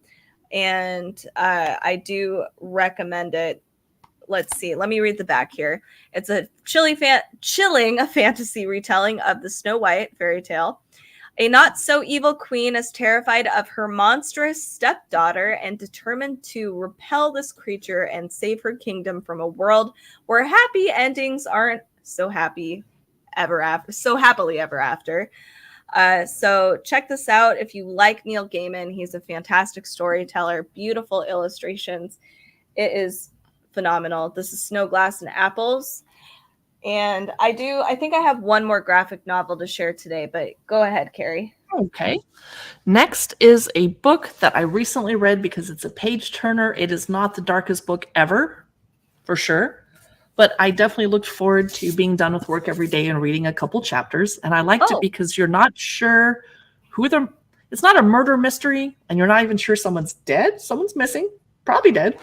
And I do recommend it. Let's see. Let me read the back here. It's a chilling fantasy retelling of the Snow White fairy tale. A not-so-evil queen is terrified of her monstrous stepdaughter and determined to repel this creature and save her kingdom from a world where happy endings aren't so happily ever after. So check this out if you like Neil Gaiman. He's a fantastic storyteller, beautiful illustrations. It is phenomenal. This is Snow, Glass, and Apples. And I think I have one more graphic novel to share today, but go ahead, Carrie. Okay. Next is a book that I recently read because it's a page turner. It is not the darkest book ever, for sure. But I definitely looked forward to being done with work every day and reading a couple chapters. And I liked it because you're not sure it's not a murder mystery, and you're not even sure someone's dead. Someone's missing, probably dead.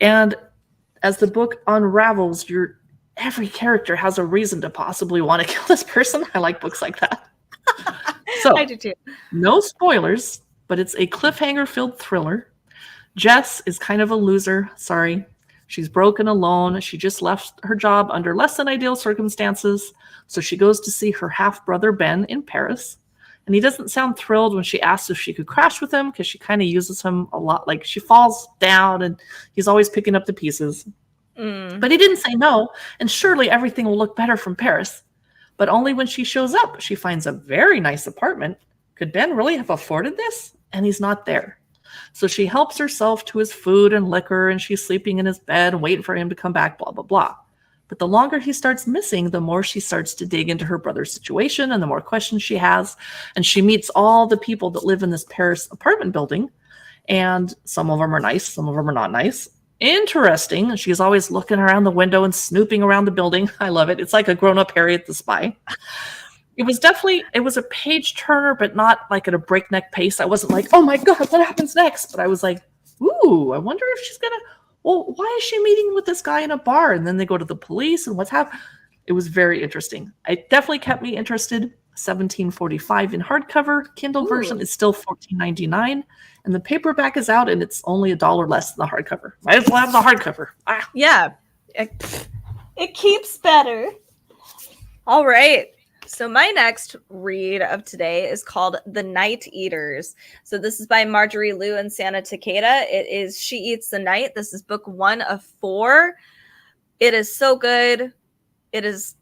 And as the book unravels, every character has a reason to possibly want to kill this person. I like books like that. So, I do too. No spoilers, but it's a cliffhanger-filled thriller. Jess is kind of a loser. Sorry. She's broken alone. She just left her job under less than ideal circumstances. So she goes to see her half-brother Ben in Paris. And he doesn't sound thrilled when she asks if she could crash with him because she kind of uses him a lot. Like she falls down and he's always picking up the pieces. But he didn't say no, and surely everything will look better from Paris. But only when she shows up, she finds a very nice apartment. Could Ben really have afforded this? And he's not there. So she helps herself to his food and liquor, and she's sleeping in his bed, waiting for him to come back, blah, blah, blah. But the longer he starts missing, the more she starts to dig into her brother's situation and the more questions she has. And she meets all the people that live in this Paris apartment building. And some of them are nice, some of them are not nice. Interesting. She's always looking around the window and snooping around the building. I love it. It's like a grown-up Harriet the Spy. It was a page turner, but not like at a breakneck pace. I wasn't like, oh my God, what happens next? But I was like, ooh, I wonder if she's going to, well, why is she meeting with this guy in a bar? And then they go to the police and what's happening? It was very interesting. It definitely kept me interested. $17.45 in hardcover. Kindle version is still $14.99. And the paperback is out and it's only $1 less than the hardcover. Might as well have the hardcover. Yeah. It keeps better. All right. So my next read of today is called The Night Eaters. So this is by Marjorie Liu and Sana Takeda. It is She Eats the Night. This is book 1 of 4. It is so good. It is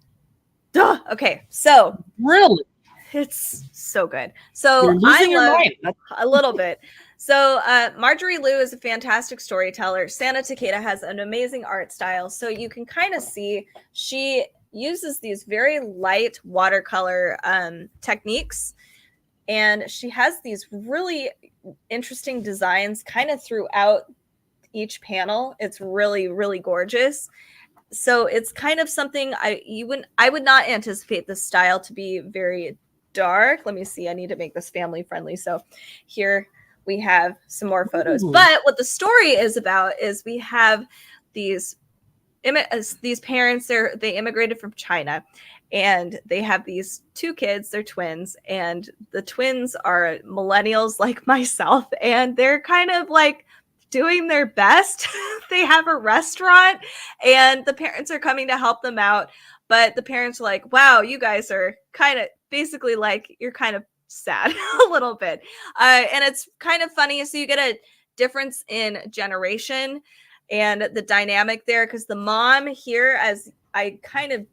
okay. So really, it's so good. So I love a little bit. So Marjorie Liu is a fantastic storyteller. Sana Takeda has an amazing art style. So you can kind of see she uses these very light watercolor techniques, and she has these really interesting designs kind of throughout each panel. It's really, really gorgeous. So it's kind of something I would not anticipate this style to be very dark. Let me see. I need to make this family friendly. So here we have some more photos. Ooh. But what the story is about is we have these parents. They immigrated from China, and they have these 2 kids. They're twins, and the twins are millennials like myself, and they're kind of like doing their best. They have a restaurant, and the parents are coming to help them out, but the parents are like, wow, you guys are kind of basically like, you're kind of sad a little bit, and it's kind of funny. So you get a difference in generation and the dynamic there, because the mom here, as I kind of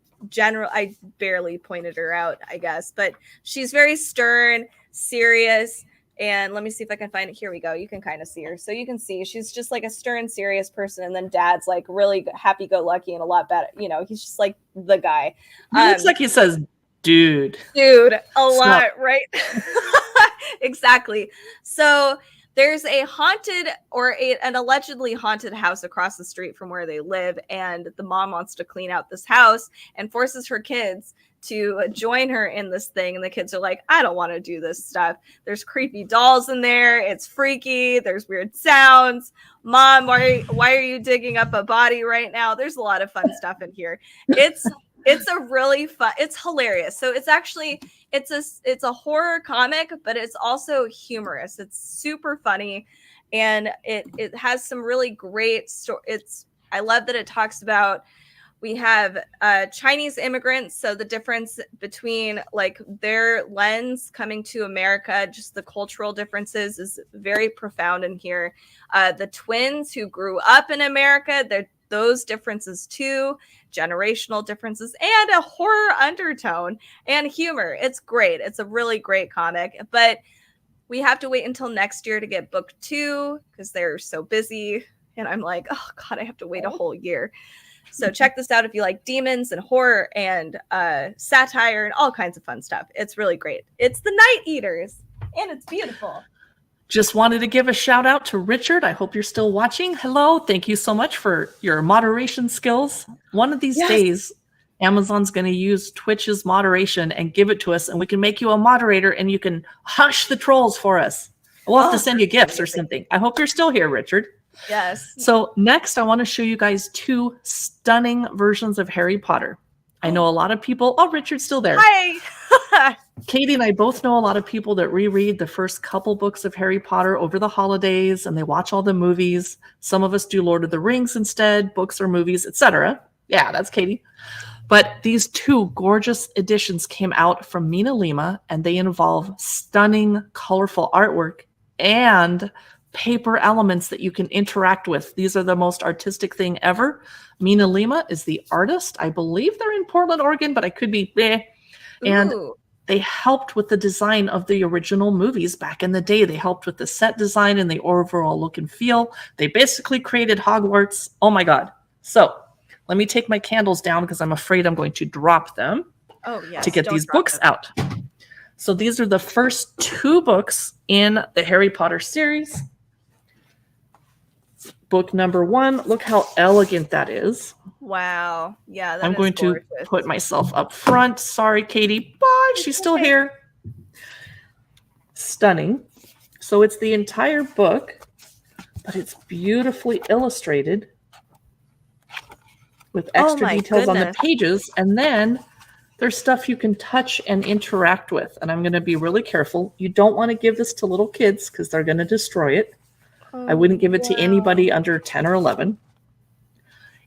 I barely pointed her out, I guess, but she's very stern, serious. And let me see if I can find it. Here we go. You can kind of see her. So you can see she's just like a stern, serious person. And then dad's like really happy-go-lucky and a lot better. You know, he's just like the guy. It looks like he says, dude, lot, right? Exactly. So there's a haunted or an allegedly haunted house across the street from where they live. And the mom wants to clean out this house and forces her kids to join her in this thing, and the kids are like, I don't want to do this stuff. There's creepy dolls in there. It's freaky. There's weird sounds. Mom, why are you digging up a body right now? There's a lot of fun stuff in here. It's a really fun. It's hilarious. So it's actually it's a horror comic, but it's also humorous. It's super funny, and it has some really great I love that it talks about. We have Chinese immigrants, so the difference between like their lens coming to America, just the cultural differences is very profound in here. The twins who grew up in America, those differences too, generational differences, and a horror undertone and humor. It's great. It's a really great comic, but we have to wait until next year to get book 2 because they're so busy. And I'm like, oh God, I have to wait a whole year. So check this out if you like demons and horror and satire and all kinds of fun stuff. It's really great. It's The Night Eaters, and it's beautiful. Just wanted to give a shout out to Richard. I hope you're still watching. Hello. Thank you so much for your moderation skills. One of these days, Amazon's going to use Twitch's moderation and give it to us, and we can make you a moderator and you can hush the trolls for us. We'll have to send you gifts or something. I hope you're still here, Richard. Yes. So next, I want to show you guys 2 stunning versions of Harry Potter. I know a lot of people. Oh, Richard's still there. Hi. Katie and I both know a lot of people that reread the first couple books of Harry Potter over the holidays, and they watch all the movies. Some of us do Lord of the Rings instead, books or movies, etc. Yeah, that's Katie. But these 2 gorgeous editions came out from Mina Lima, and they involve stunning, colorful artwork and paper elements that you can interact with. These are the most artistic thing ever. Mina Lima is the artist. I believe they're in Portland, Oregon, but I could be And they helped with the design of the original movies back in the day. They helped with the set design and the overall look and feel. They basically created Hogwarts. Oh my God. So let me take my candles down because I'm afraid I'm going to drop them to get these books out. So these are the first 2 books in the Harry Potter series. Book number 1. Look how elegant that is. Wow. Yeah, I'm going to put myself up front. Sorry, Katie. Bye. She's still here. Stunning. So it's the entire book, but it's beautifully illustrated with extra details on the pages. And then there's stuff you can touch and interact with. And I'm going to be really careful. You don't want to give this to little kids because they're going to destroy it. I wouldn't give it to anybody under 10 or 11.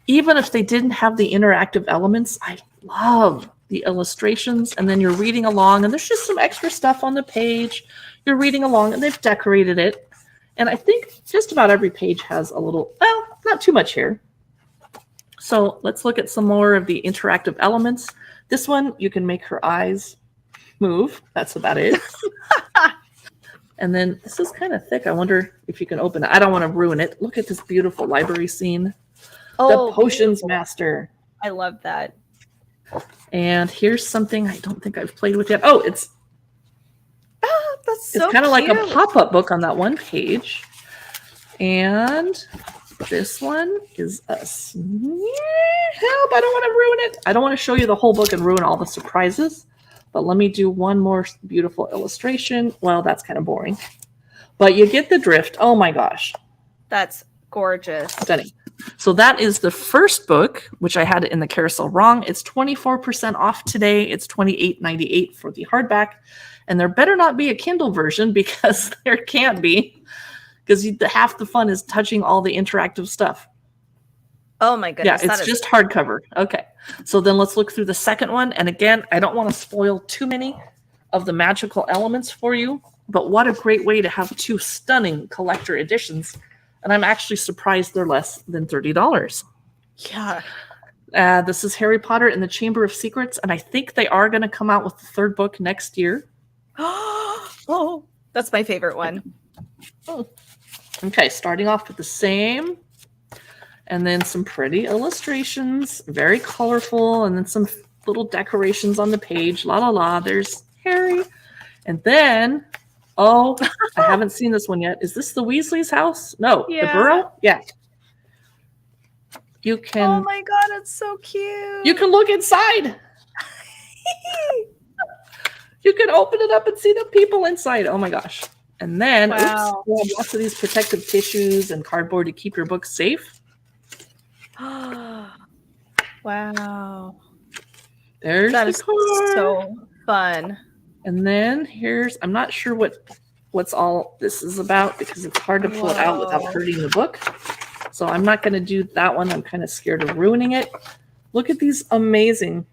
Even if they didn't have the interactive elements, I love the illustrations. And then you're reading along, and there's just some extra stuff on the page. You're reading along, and they've decorated it. And I think just about every page has a little, well, not too much here. So let's look at some more of the interactive elements. This one, you can make her eyes move. That's about it. And then this is kind of thick. I wonder if you can open it. I don't want to ruin it. Look at this beautiful library scene. The Potions Master. I love that. And here's something I don't think I've played with yet. Oh, it's That's so kind of like a cute. pop-up book on that one page. And this one is a help, I don't want to ruin it. I don't want to show you the whole book and ruin all the surprises. But let me do one more beautiful illustration. Well, that's kind of boring. But you get the drift. Oh my gosh. That's gorgeous. Stunning. So that is the first book, which I had it in the carousel wrong. It's 24% off today. It's $28.98 for the hardback. And there better not be a Kindle version because there can't be. Because half the fun is touching all the interactive stuff. Oh my goodness. Yeah, it's just hardcover. Okay. So then let's look through the second one. And again, I don't want to spoil too many of the magical elements for you, but what a great way to have two stunning collector editions. And I'm actually surprised they're less than $30. Yeah. This is Harry Potter and the Chamber of Secrets. And I think they are going to come out with the third book next year. Oh, that's my favorite one. Oh. Okay, starting off with the same. And then some pretty illustrations, very colorful, and then some little decorations on the page. La la la, there's Harry. And then, oh, I haven't seen this one yet. Is this the Weasley's house? No, Yeah. the Burrow? Yeah. You can. Oh my god, it's so cute. You can look inside. You can open it up and see the people inside. Oh my gosh. And then, Wow. oops, we have lots of these protective tissues and cardboard to keep your books safe. Wow. There's That the is card. so fun. And then here's, I'm not sure what's all this is about because it's hard to pull it out without Whoa. hurting the book. So I'm not going to do that one. I'm kind of scared of ruining it. Look at these amazing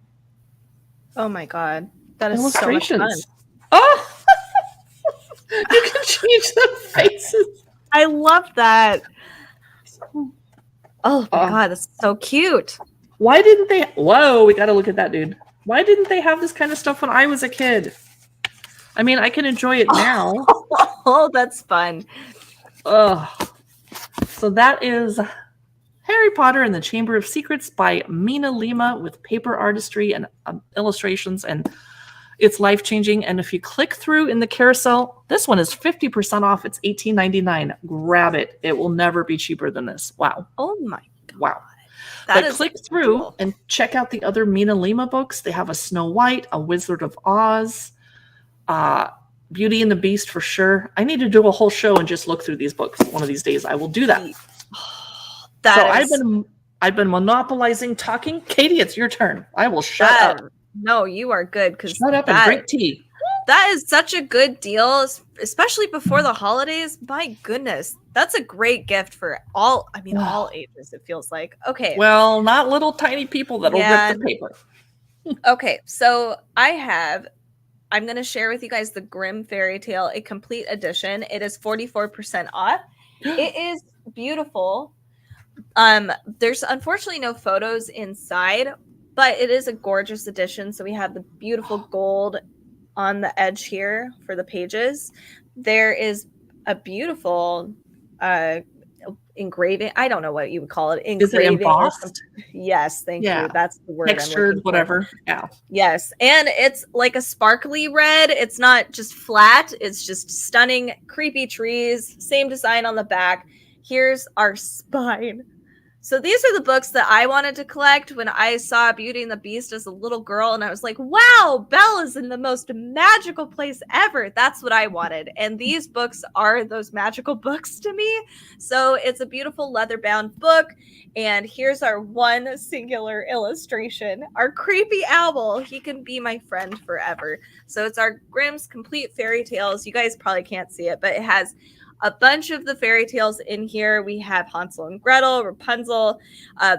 Oh my god. That is so much illustrations. fun. Oh! You can change the faces. I love that. Oh my Oh. god, that's so cute. Why didn't they? Whoa, we got to look at that, dude. Why didn't they have this kind of stuff when I was a kid? I mean, I can enjoy it now. Oh, that's fun. Ugh. So that is Harry Potter and the Chamber of Secrets by Mina Lima with paper artistry and illustrations, and it's life-changing. And if you click through in the carousel, this one is 50% off. It's $18.99. Grab it. It will never be cheaper than this. Wow. Oh my god. Wow. That But is click through cool. and check out the other Mina Lima books. They have a Snow White, a Wizard of Oz, Beauty and the Beast for sure. I need to do a whole show and just look through these books one of these days. I will do that. I've been monopolizing talking. Katie, it's your turn. I will shut up. No, you are good because Shut up and drink tea. that is such a good deal, especially before the holidays. My goodness, that's a great gift for all. I mean, all ages. It feels like. Okay. Well, not little tiny people that'll Yeah. rip the paper. Okay, so I'm going to share with you guys the Grimm Fairy Tale, a complete edition. It is 44% off. It is beautiful. There's unfortunately no photos inside, but it is a gorgeous edition. So we have the beautiful gold on the edge here for the pages. There is a beautiful engraving. I don't know what you would call it. Is it Engraving or embossed? something. Yes, thank Yeah. you. That's the word. I'm looking Textured, for. whatever. Yeah. Yes, and it's like a sparkly red. It's not just flat. It's just stunning, creepy trees. Same design on the back. Here's our spine. So these are the books that I wanted to collect when I saw Beauty and the Beast as a little girl, and I was like, wow, Belle is in the most magical place ever. That's what I wanted. And these books are those magical books to me. So it's a beautiful leather-bound book. And here's our one singular illustration. Our creepy owl. He can be my friend forever. So it's our Grimm's Complete Fairy Tales. You guys probably can't see it, but it has a bunch of the fairy tales in here. We have Hansel and Gretel, Rapunzel,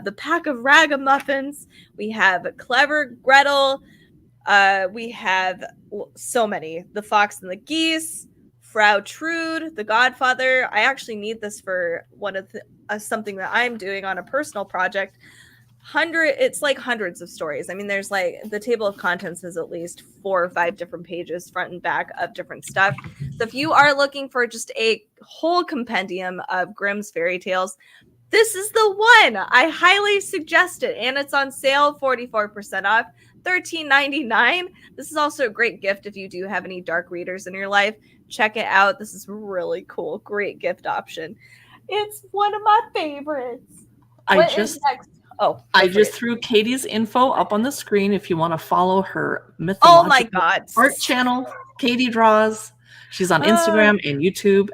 the Pack of Ragamuffins. We have Clever Gretel. We have so many. The Fox and the Geese, Frau Trude, The Godfather. I actually need this for one of something that I'm doing on a personal project. It's like hundreds of stories. I mean, there's like the table of contents is at least 4 or 5 different pages front and back of different stuff. So if you are looking for just a whole compendium of Grimm's fairy tales, This is the one. I highly suggest it. And it's on sale, 44% off, $13.99. This is also a great gift if you do have any dark readers in your life. Check it out. This is really cool. Great gift option. It's one of my favorites. What is next? Oh, I just threw Katie's info up on the screen if you want to follow her mythological oh my God. Art channel, Katie Draws. She's on Instagram and YouTube.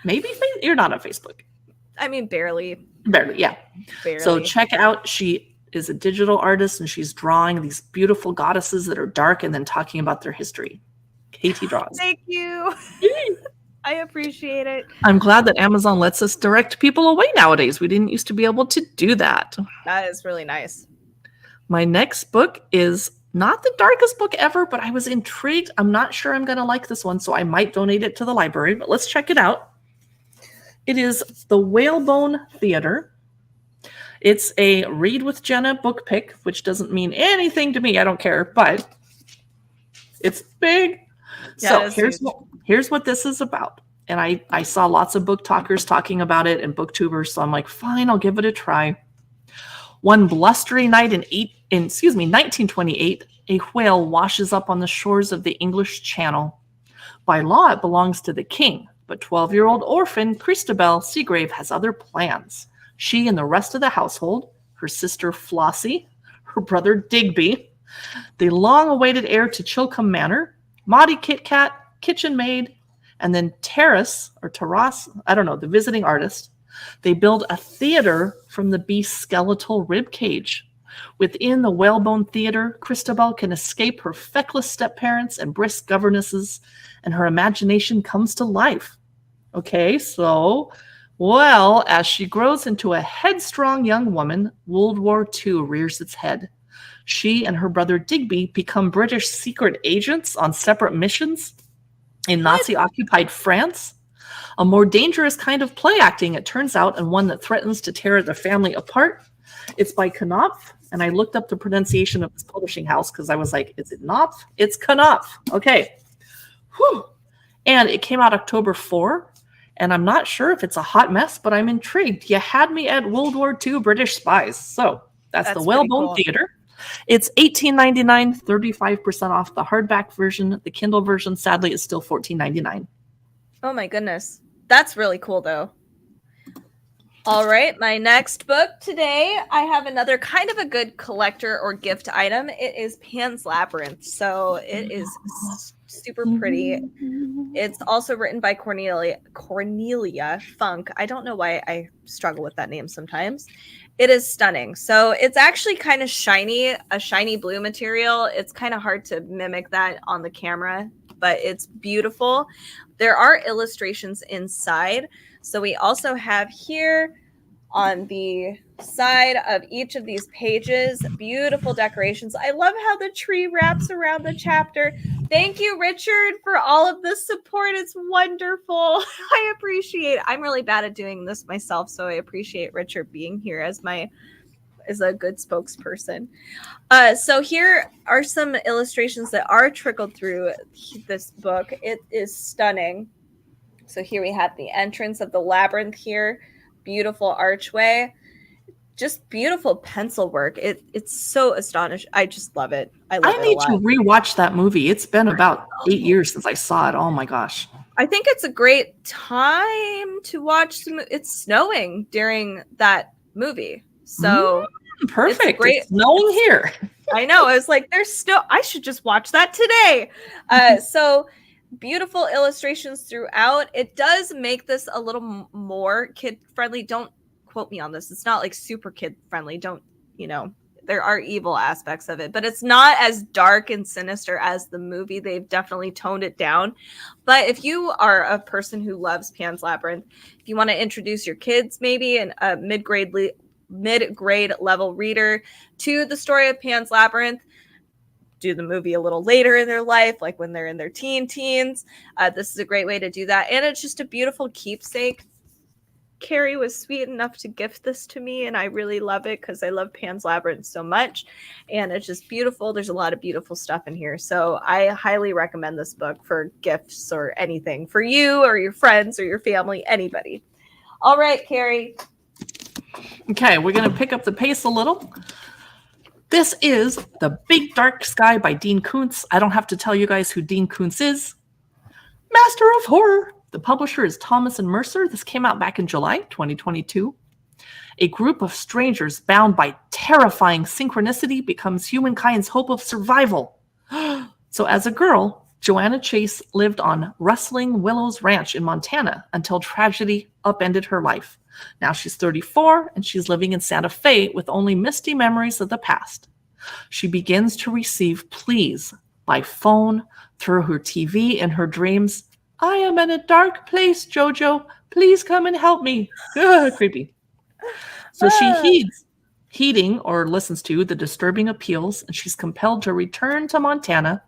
Maybe you're not on Facebook. I mean, barely. Barely, yeah. Barely. So check it out. She is a digital artist and she's drawing these beautiful goddesses that are dark and then talking about their history. Katie Draws. Thank you. I appreciate it. I'm glad that Amazon lets us direct people away nowadays. We didn't used to be able to do that. That is really nice. My next book is not the darkest book ever, but I was intrigued. I'm not sure I'm going to like this one, so I might donate it to the library, but let's check it out. It is The Whalebone Theater. It's a Read with Jenna book pick, which doesn't mean anything to me. I don't care, but it's big. Yeah, so here's what this is about. And I saw lots of book talkers talking about it and booktubers, so I'm like, fine, I'll give it a try. One blustery night in 1928, a whale washes up on the shores of the English Channel. By law, it belongs to the king, but 12-year-old orphan Christabel Seagrave has other plans. She and the rest of the household, her sister Flossie, her brother Digby, the long-awaited heir to Chilcombe Manor, Maudie Kit Kat, kitchen maid, and then Taras, I don't know, the visiting artist. They build a theater from the beast's skeletal rib cage. Within the Whalebone Theater, Christabel can escape her feckless step-parents and brisk governesses, and her imagination comes to life. Okay, so, well, as she grows into a headstrong young woman, World War II rears its head. She and her brother Digby become British secret agents on separate missions in Nazi-occupied France. A more dangerous kind of play acting, it turns out, and one that threatens to tear the family apart. It's by Knopf, and I looked up the pronunciation of this publishing house because I was like, is it Knopf? It's Knopf. Okay. Whew. And it came out October 4, and I'm not sure if it's a hot mess, but I'm intrigued. You had me at World War II British spies. So that's the Whalebone Theater. It's $18.99, 35% off the hardback version. The Kindle version, sadly, is still $14.99. Oh my goodness. That's really cool, though. All right, my next book today, I have another kind of a good collector or gift item. It is Pan's Labyrinth. So it is super pretty. It's also written by Cornelia Funk. I don't know why I struggle with that name sometimes. It is stunning. So it's actually kind of shiny, a shiny blue material. It's kind of hard to mimic that on the camera, but it's beautiful. There are illustrations inside. So we also have here on the side of each of these pages, beautiful decorations. I love how the tree wraps around the chapter. Thank you, Richard, for all of this support. It's wonderful. I appreciate it. I'm really bad at doing this myself, so I appreciate Richard being here as a good spokesperson. So here are some illustrations that are trickled through this book. It is stunning. So here we have the entrance of the labyrinth here. Beautiful archway. Just beautiful pencil work. It's so astonishing. I just love it. I need to rewatch that movie. It's been about 8 years since I saw it. Oh my gosh. I think it's a great time to watch. It's snowing during that movie. So perfect. It's snowing here. I know. I was like, there's snow. I should just watch that today. So beautiful illustrations throughout. It does make this a little more kid friendly. Don't quote me on this. It's not like super kid friendly. There are evil aspects of it, but it's not as dark and sinister as the movie. They've definitely toned it down. But if you are a person who loves Pan's Labyrinth, if you want to introduce your kids, maybe a mid-grade level reader to the story of Pan's Labyrinth, do the movie a little later in their life, like when they're in their teens. This is a great way to do that. And it's just a beautiful keepsake. Carrie was sweet enough to gift this to me, and I really love it because I love Pan's Labyrinth so much. And it's just beautiful. There's a lot of beautiful stuff in here. So I highly recommend this book for gifts or anything for you or your friends or your family, anybody. All right, Carrie. Okay, we're going to pick up the pace a little. This is The Big Dark Sky by Dean Koontz. I don't have to tell you guys who Dean Koontz is. Master of Horror. The publisher is Thomas and Mercer. This came out back in July 2022. A group of strangers bound by terrifying synchronicity becomes humankind's hope of survival. So as a girl, Joanna Chase lived on Rustling Willows Ranch in Montana until tragedy upended her life. Now she's 34 and she's living in Santa Fe with only misty memories of the past. She begins to receive pleas by phone, through her TV, in her dreams. I am in a dark place, Jojo. Please come and help me. Creepy. So she heeding or listens to the disturbing appeals, and she's compelled to return to Montana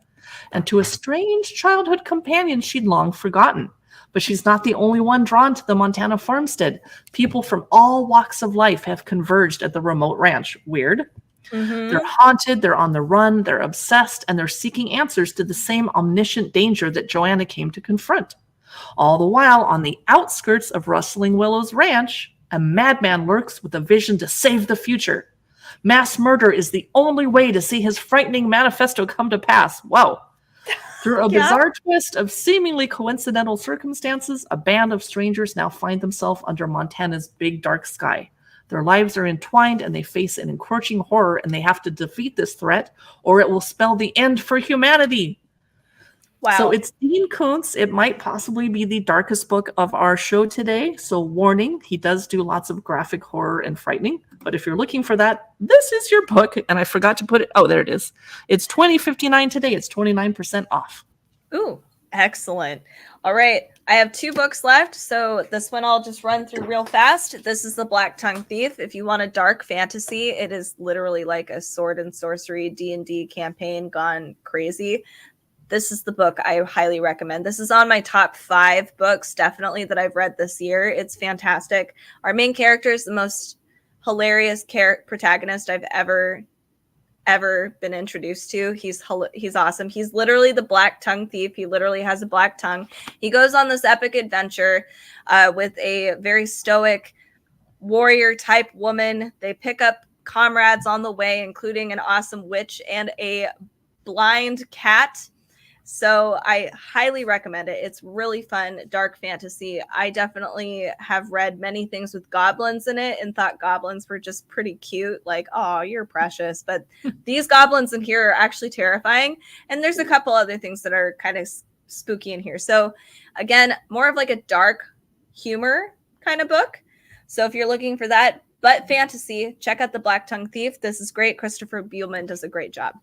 and to a strange childhood companion she'd long forgotten. But she's not the only one drawn to the Montana farmstead. People from all walks of life have converged at the remote ranch. Weird. Mm-hmm. They're haunted, they're on the run, they're obsessed, and they're seeking answers to the same omniscient danger that Joanna came to confront. All the while, on the outskirts of Rustling Willows Ranch, a madman lurks with a vision to save the future. Mass murder is the only way to see his frightening manifesto come to pass. Whoa. Through a bizarre twist of seemingly coincidental circumstances, a band of strangers now find themselves under Montana's big dark sky. Their lives are entwined and they face an encroaching horror, and they have to defeat this threat or it will spell the end for humanity. Wow. So it's Dean Koontz. It might possibly be the darkest book of our show today. So warning, he does do lots of graphic horror and frightening. But if you're looking for that, this is your book. And I forgot to put it. Oh, there it is. It's $20.59 today. It's 29% off. Ooh, excellent. All right. I have 2 books left. So this one I'll just run through real fast. This is The Black Tongue Thief. If you want a dark fantasy, it is literally like a sword and sorcery D&D campaign gone crazy. This is the book I highly recommend. This is on my top 5 books, definitely, that I've read this year. It's fantastic. Our main character is the most hilarious protagonist I've ever been introduced to. He's awesome. He's literally the Black Tongue Thief. He literally has a black tongue. He goes on this epic adventure with a very stoic warrior type woman. They pick up comrades on the way, including an awesome witch and a blind cat. So I highly recommend it. It's really fun, dark fantasy. I definitely have read many things with goblins in it and thought goblins were just pretty cute. Like, oh, you're precious. But these goblins in here are actually terrifying. And there's a couple other things that are kind of spooky in here. So again, more of like a dark humor kind of book. So if you're looking for that, but fantasy, check out The Black Tongue Thief. This is great. Christopher Buehlman does a great job.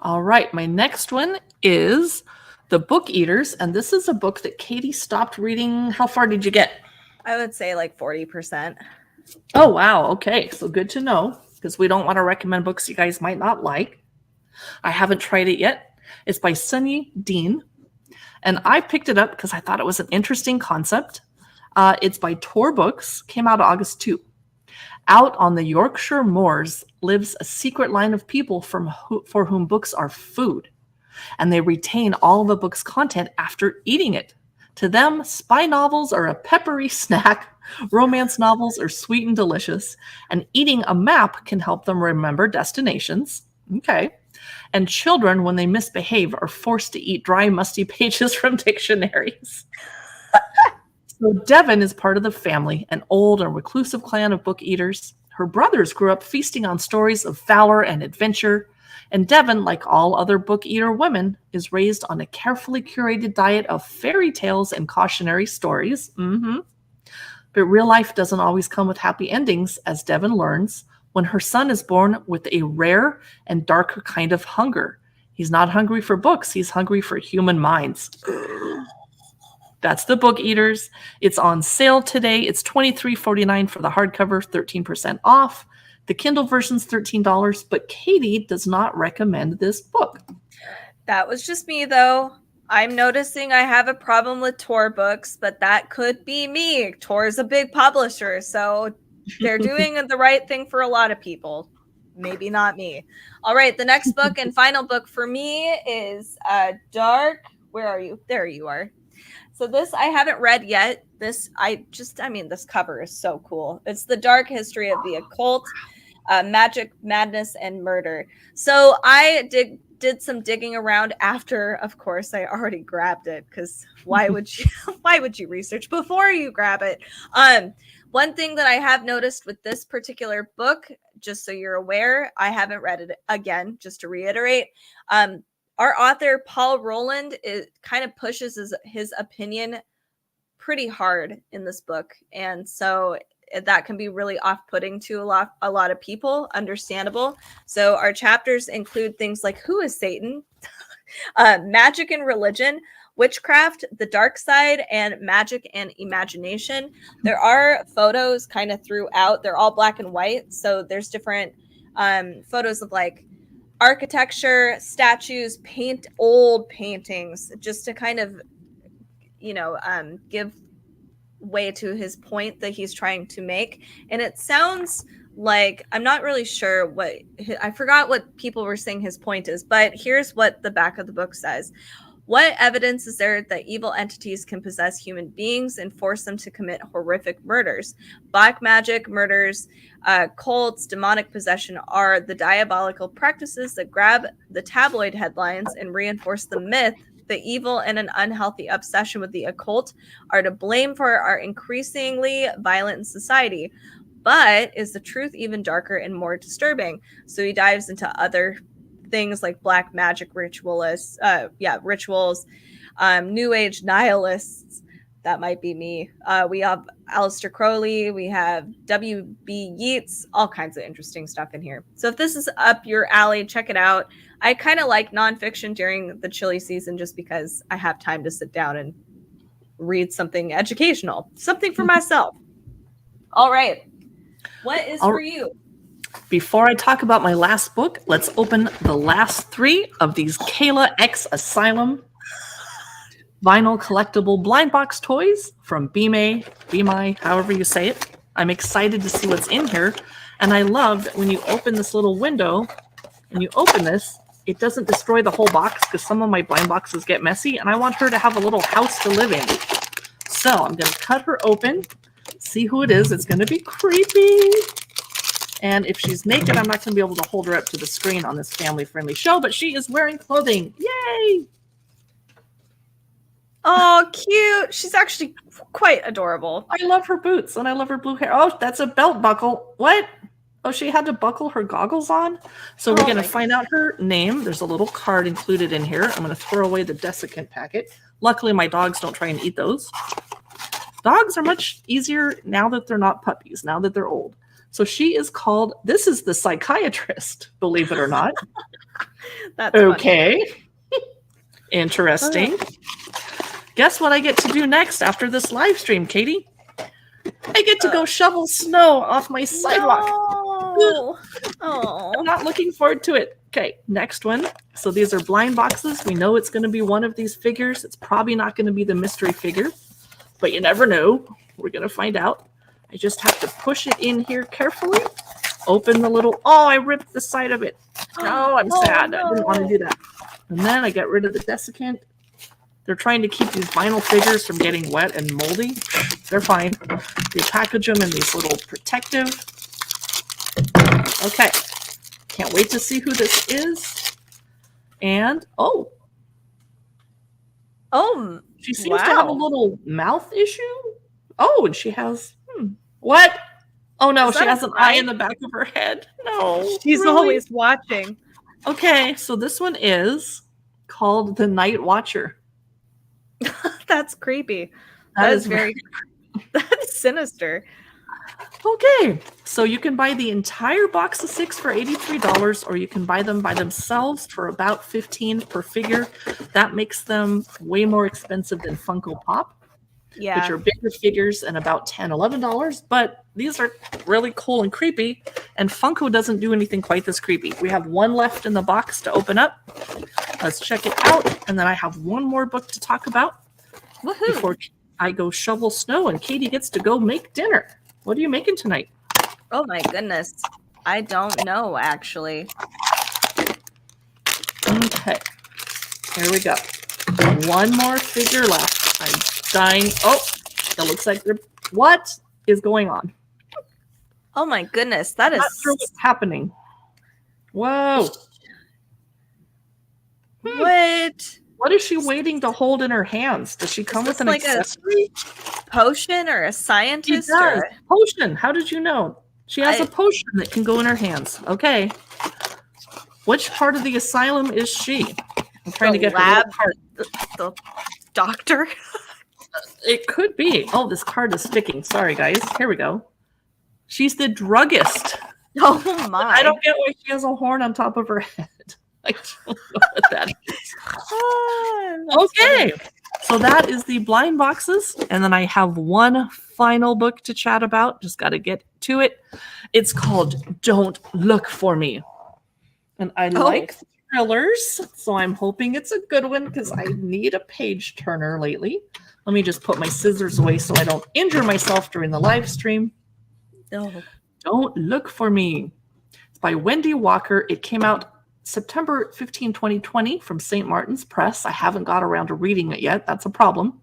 All right, my next one is The Book Eaters, and this is a book that Katie stopped reading. How far did you get? I would say like 40%. Oh, wow. Okay, so good to know, because we don't want to recommend books you guys might not like. I haven't tried it yet. It's by Sunny Dean, and I picked it up because I thought it was an interesting concept. It's by Tor Books, came out August 2. Out on the Yorkshire moors lives a secret line of people for whom books are food, and they retain all the book's content after eating it. To them, spy novels are a peppery snack, romance novels are sweet and delicious, and eating a map can help them remember destinations. Okay. And children, when they misbehave, are forced to eat dry, musty pages from dictionaries. So Devon is part of the family, an old and reclusive clan of book eaters. Her brothers grew up feasting on stories of valor and adventure, and Devon, like all other book eater women, is raised on a carefully curated diet of fairy tales and cautionary stories. But real life doesn't always come with happy endings, as Devon learns when her son is born with a rare and darker kind of hunger. He's not hungry for books, he's hungry for human minds. That's The Book Eaters. It's on sale today. It's $23.49 for the hardcover, 13% off. The Kindle version's $13, but Katie does not recommend this book. That was just me, though. I'm noticing I have a problem with Tor Books, but that could be me. Tor is a big publisher, so they're doing the right thing for a lot of people. Maybe not me. All right, the next book and final book for me is Dark. Where are you? There you are. So this I haven't read yet. This this cover is so cool. It's The Dark History of the Occult, Magic, Madness, and Murder. So I did some digging around after, of course, I already grabbed it, because why would you research before you grab it? One thing that I have noticed with this particular book, just so you're aware, I haven't read it again, just to reiterate. Our author, Paul Rowland, kind of pushes his opinion pretty hard in this book. And so that can be really off-putting to a lot of people, understandable. So our chapters include things like who is Satan, magic and religion, witchcraft, the dark side, and magic and imagination. There are photos kind of throughout. They're all black and white. So there's different photos of like architecture, statues, old paintings, just to kind of, give way to his point that he's trying to make. And it sounds like, I'm not really sure I forgot what people were saying his point is, but here's what the back of the book says. What evidence is there that evil entities can possess human beings and force them to commit horrific murders? Black magic, murders, cults, demonic possession are the diabolical practices that grab the tabloid headlines and reinforce the myth that evil and an unhealthy obsession with the occult are to blame for our increasingly violent society. But is the truth even darker and more disturbing? So he dives into other things like black magic rituals, new age nihilists. That might be me. We have Aleister Crowley. We have W.B. Yeats. All kinds of interesting stuff in here. So if this is up your alley, check it out. I kind of like nonfiction during the chilly season just because I have time to sit down and read something educational, something for myself. All right. What is for you? Before I talk about my last book, let's open the last 3 of these Kayla X Asylum vinyl collectible blind box toys from Be My, however you say it. I'm excited to see what's in here. And I love that when you open this little window and you open this, it doesn't destroy the whole box, because some of my blind boxes get messy and I want her to have a little house to live in. So I'm going to cut her open, see who it is. It's going to be creepy. And if she's naked, I'm not going to be able to hold her up to the screen on this family-friendly show, but she is wearing clothing. Yay! Oh, cute. She's actually quite adorable. I love her boots and I love her blue hair. Oh, that's a belt buckle. What? Oh, she had to buckle her goggles on? So we're going to find out her name. There's a little card included in here. I'm going to throw away the desiccant packet. Luckily, my dogs don't try and eat those. Dogs are much easier now that they're not puppies, now that they're old. So she is called, this is the psychiatrist, believe it or not. That's okay. Interesting. Guess what I get to do next after this live stream, Katie? I get to go shovel snow off my sidewalk. No. I'm not looking forward to it. Okay, next one. So these are blind boxes. We know it's going to be one of these figures. It's probably not going to be the mystery figure, but you never know. We're going to find out. I just have to push it in here carefully. Open the little, I ripped the side of it. No, I'm sad. No. I didn't want to do that. And then I get rid of the desiccant. They're trying to keep these vinyl figures from getting wet and moldy. They're fine. They package them in these little protective. Okay. Can't wait to see who this is. And, she seems to have a little mouth issue. Oh, and she has, what? Oh, no, she has an eye in the back of her head. No. She's really? Always watching. Okay, so this one is called the Night Watcher. That's creepy. That is very that's sinister. Okay, so you can buy the entire box of 6 for $83, or you can buy them by themselves for about $15 per figure. That makes them way more expensive than Funko Pop, which are bigger figures and about $10, $11. But these are really cool and creepy, and Funko doesn't do anything quite this creepy. We have one left in the box to open up. Let's check it out, and then I have one more book to talk about before I go shovel snow and Katie gets to go make dinner. What are you making tonight? Oh my goodness. I don't know, actually. Okay. Here we go. One more figure left. I dying. Oh, it looks like they're. What is going on? Oh my goodness, that I'm is not sure what's happening. Whoa. What? What is she waiting to hold in her hands? Does she come with an like accessory? A potion or a She scientist? does. Or... Potion. How did you know? She has a potion that can go in her hands. Okay. Which part of the asylum is she? I'm trying to get lab, her card. The doctor? It could be. Oh, this card is sticking. Sorry, guys. Here we go. She's the druggist. Oh my. I don't get why she has a horn on top of her head. I don't know what that is. Okay. Funny. So that is the blind boxes. And then I have one final book to chat about. Just got to get to it. It's called Don't Look For Me. And I like thrillers. So I'm hoping it's a good one because I need a page turner lately. Let me just put my scissors away so I don't injure myself during the live stream. Don't Look For Me. It's by Wendy Walker. It came out September 15, 2020 from St. Martin's Press. I haven't got around to reading it yet. That's a problem.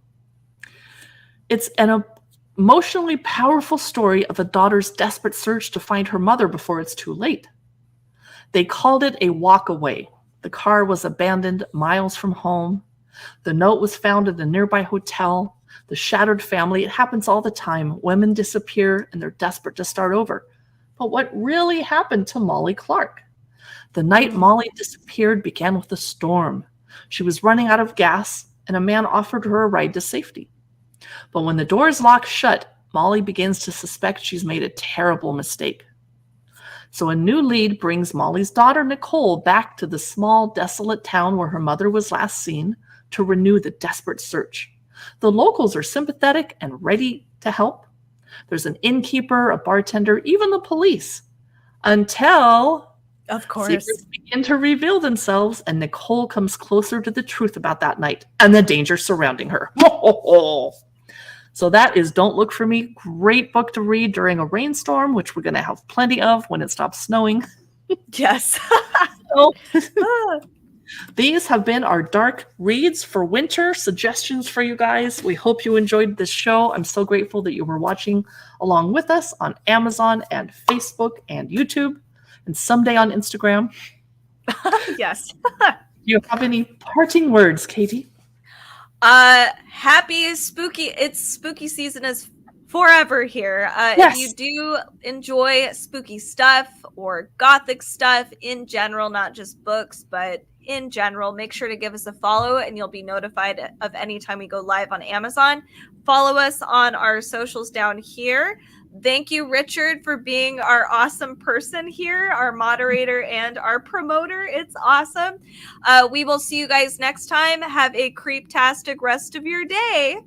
It's an emotionally powerful story of a daughter's desperate search to find her mother before it's too late. They called it a walk away. The car was abandoned miles from home. The note was found in a nearby hotel. The shattered family. It happens all the time. Women disappear and they're desperate to start over. But what really happened to Molly Clark? The night Molly disappeared began with a storm. She was running out of gas, and a man offered her a ride to safety. But when the doors lock shut, Molly begins to suspect she's made a terrible mistake. So a new lead brings Molly's daughter, Nicole, back to the small, desolate town where her mother was last seen to renew the desperate search. The locals are sympathetic and ready to help. There's an innkeeper, a bartender, even the police. Until... Of course. Secrets begin to reveal themselves, and Nicole comes closer to the truth about that night and the danger surrounding her. So that is Don't Look For Me. Great book to read during a rainstorm, which we're going to have plenty of when it stops snowing. Yes. So, these have been our dark reads for winter, suggestions for you guys. We hope you enjoyed this show. I'm so grateful that you were watching along with us on Amazon and Facebook and YouTube. And someday on Instagram. Yes. Do you have any parting words, Katie? Happy spooky. It's spooky season is forever here. Yes. If you do enjoy spooky stuff or gothic stuff in general, not just books, but in general, make sure to give us a follow and you'll be notified of any time we go live on Amazon. Follow us on our socials down here. Thank you, Richard, for being our awesome person here, our moderator and our promoter. It's awesome. We will see you guys next time. Have a creep-tastic rest of your day.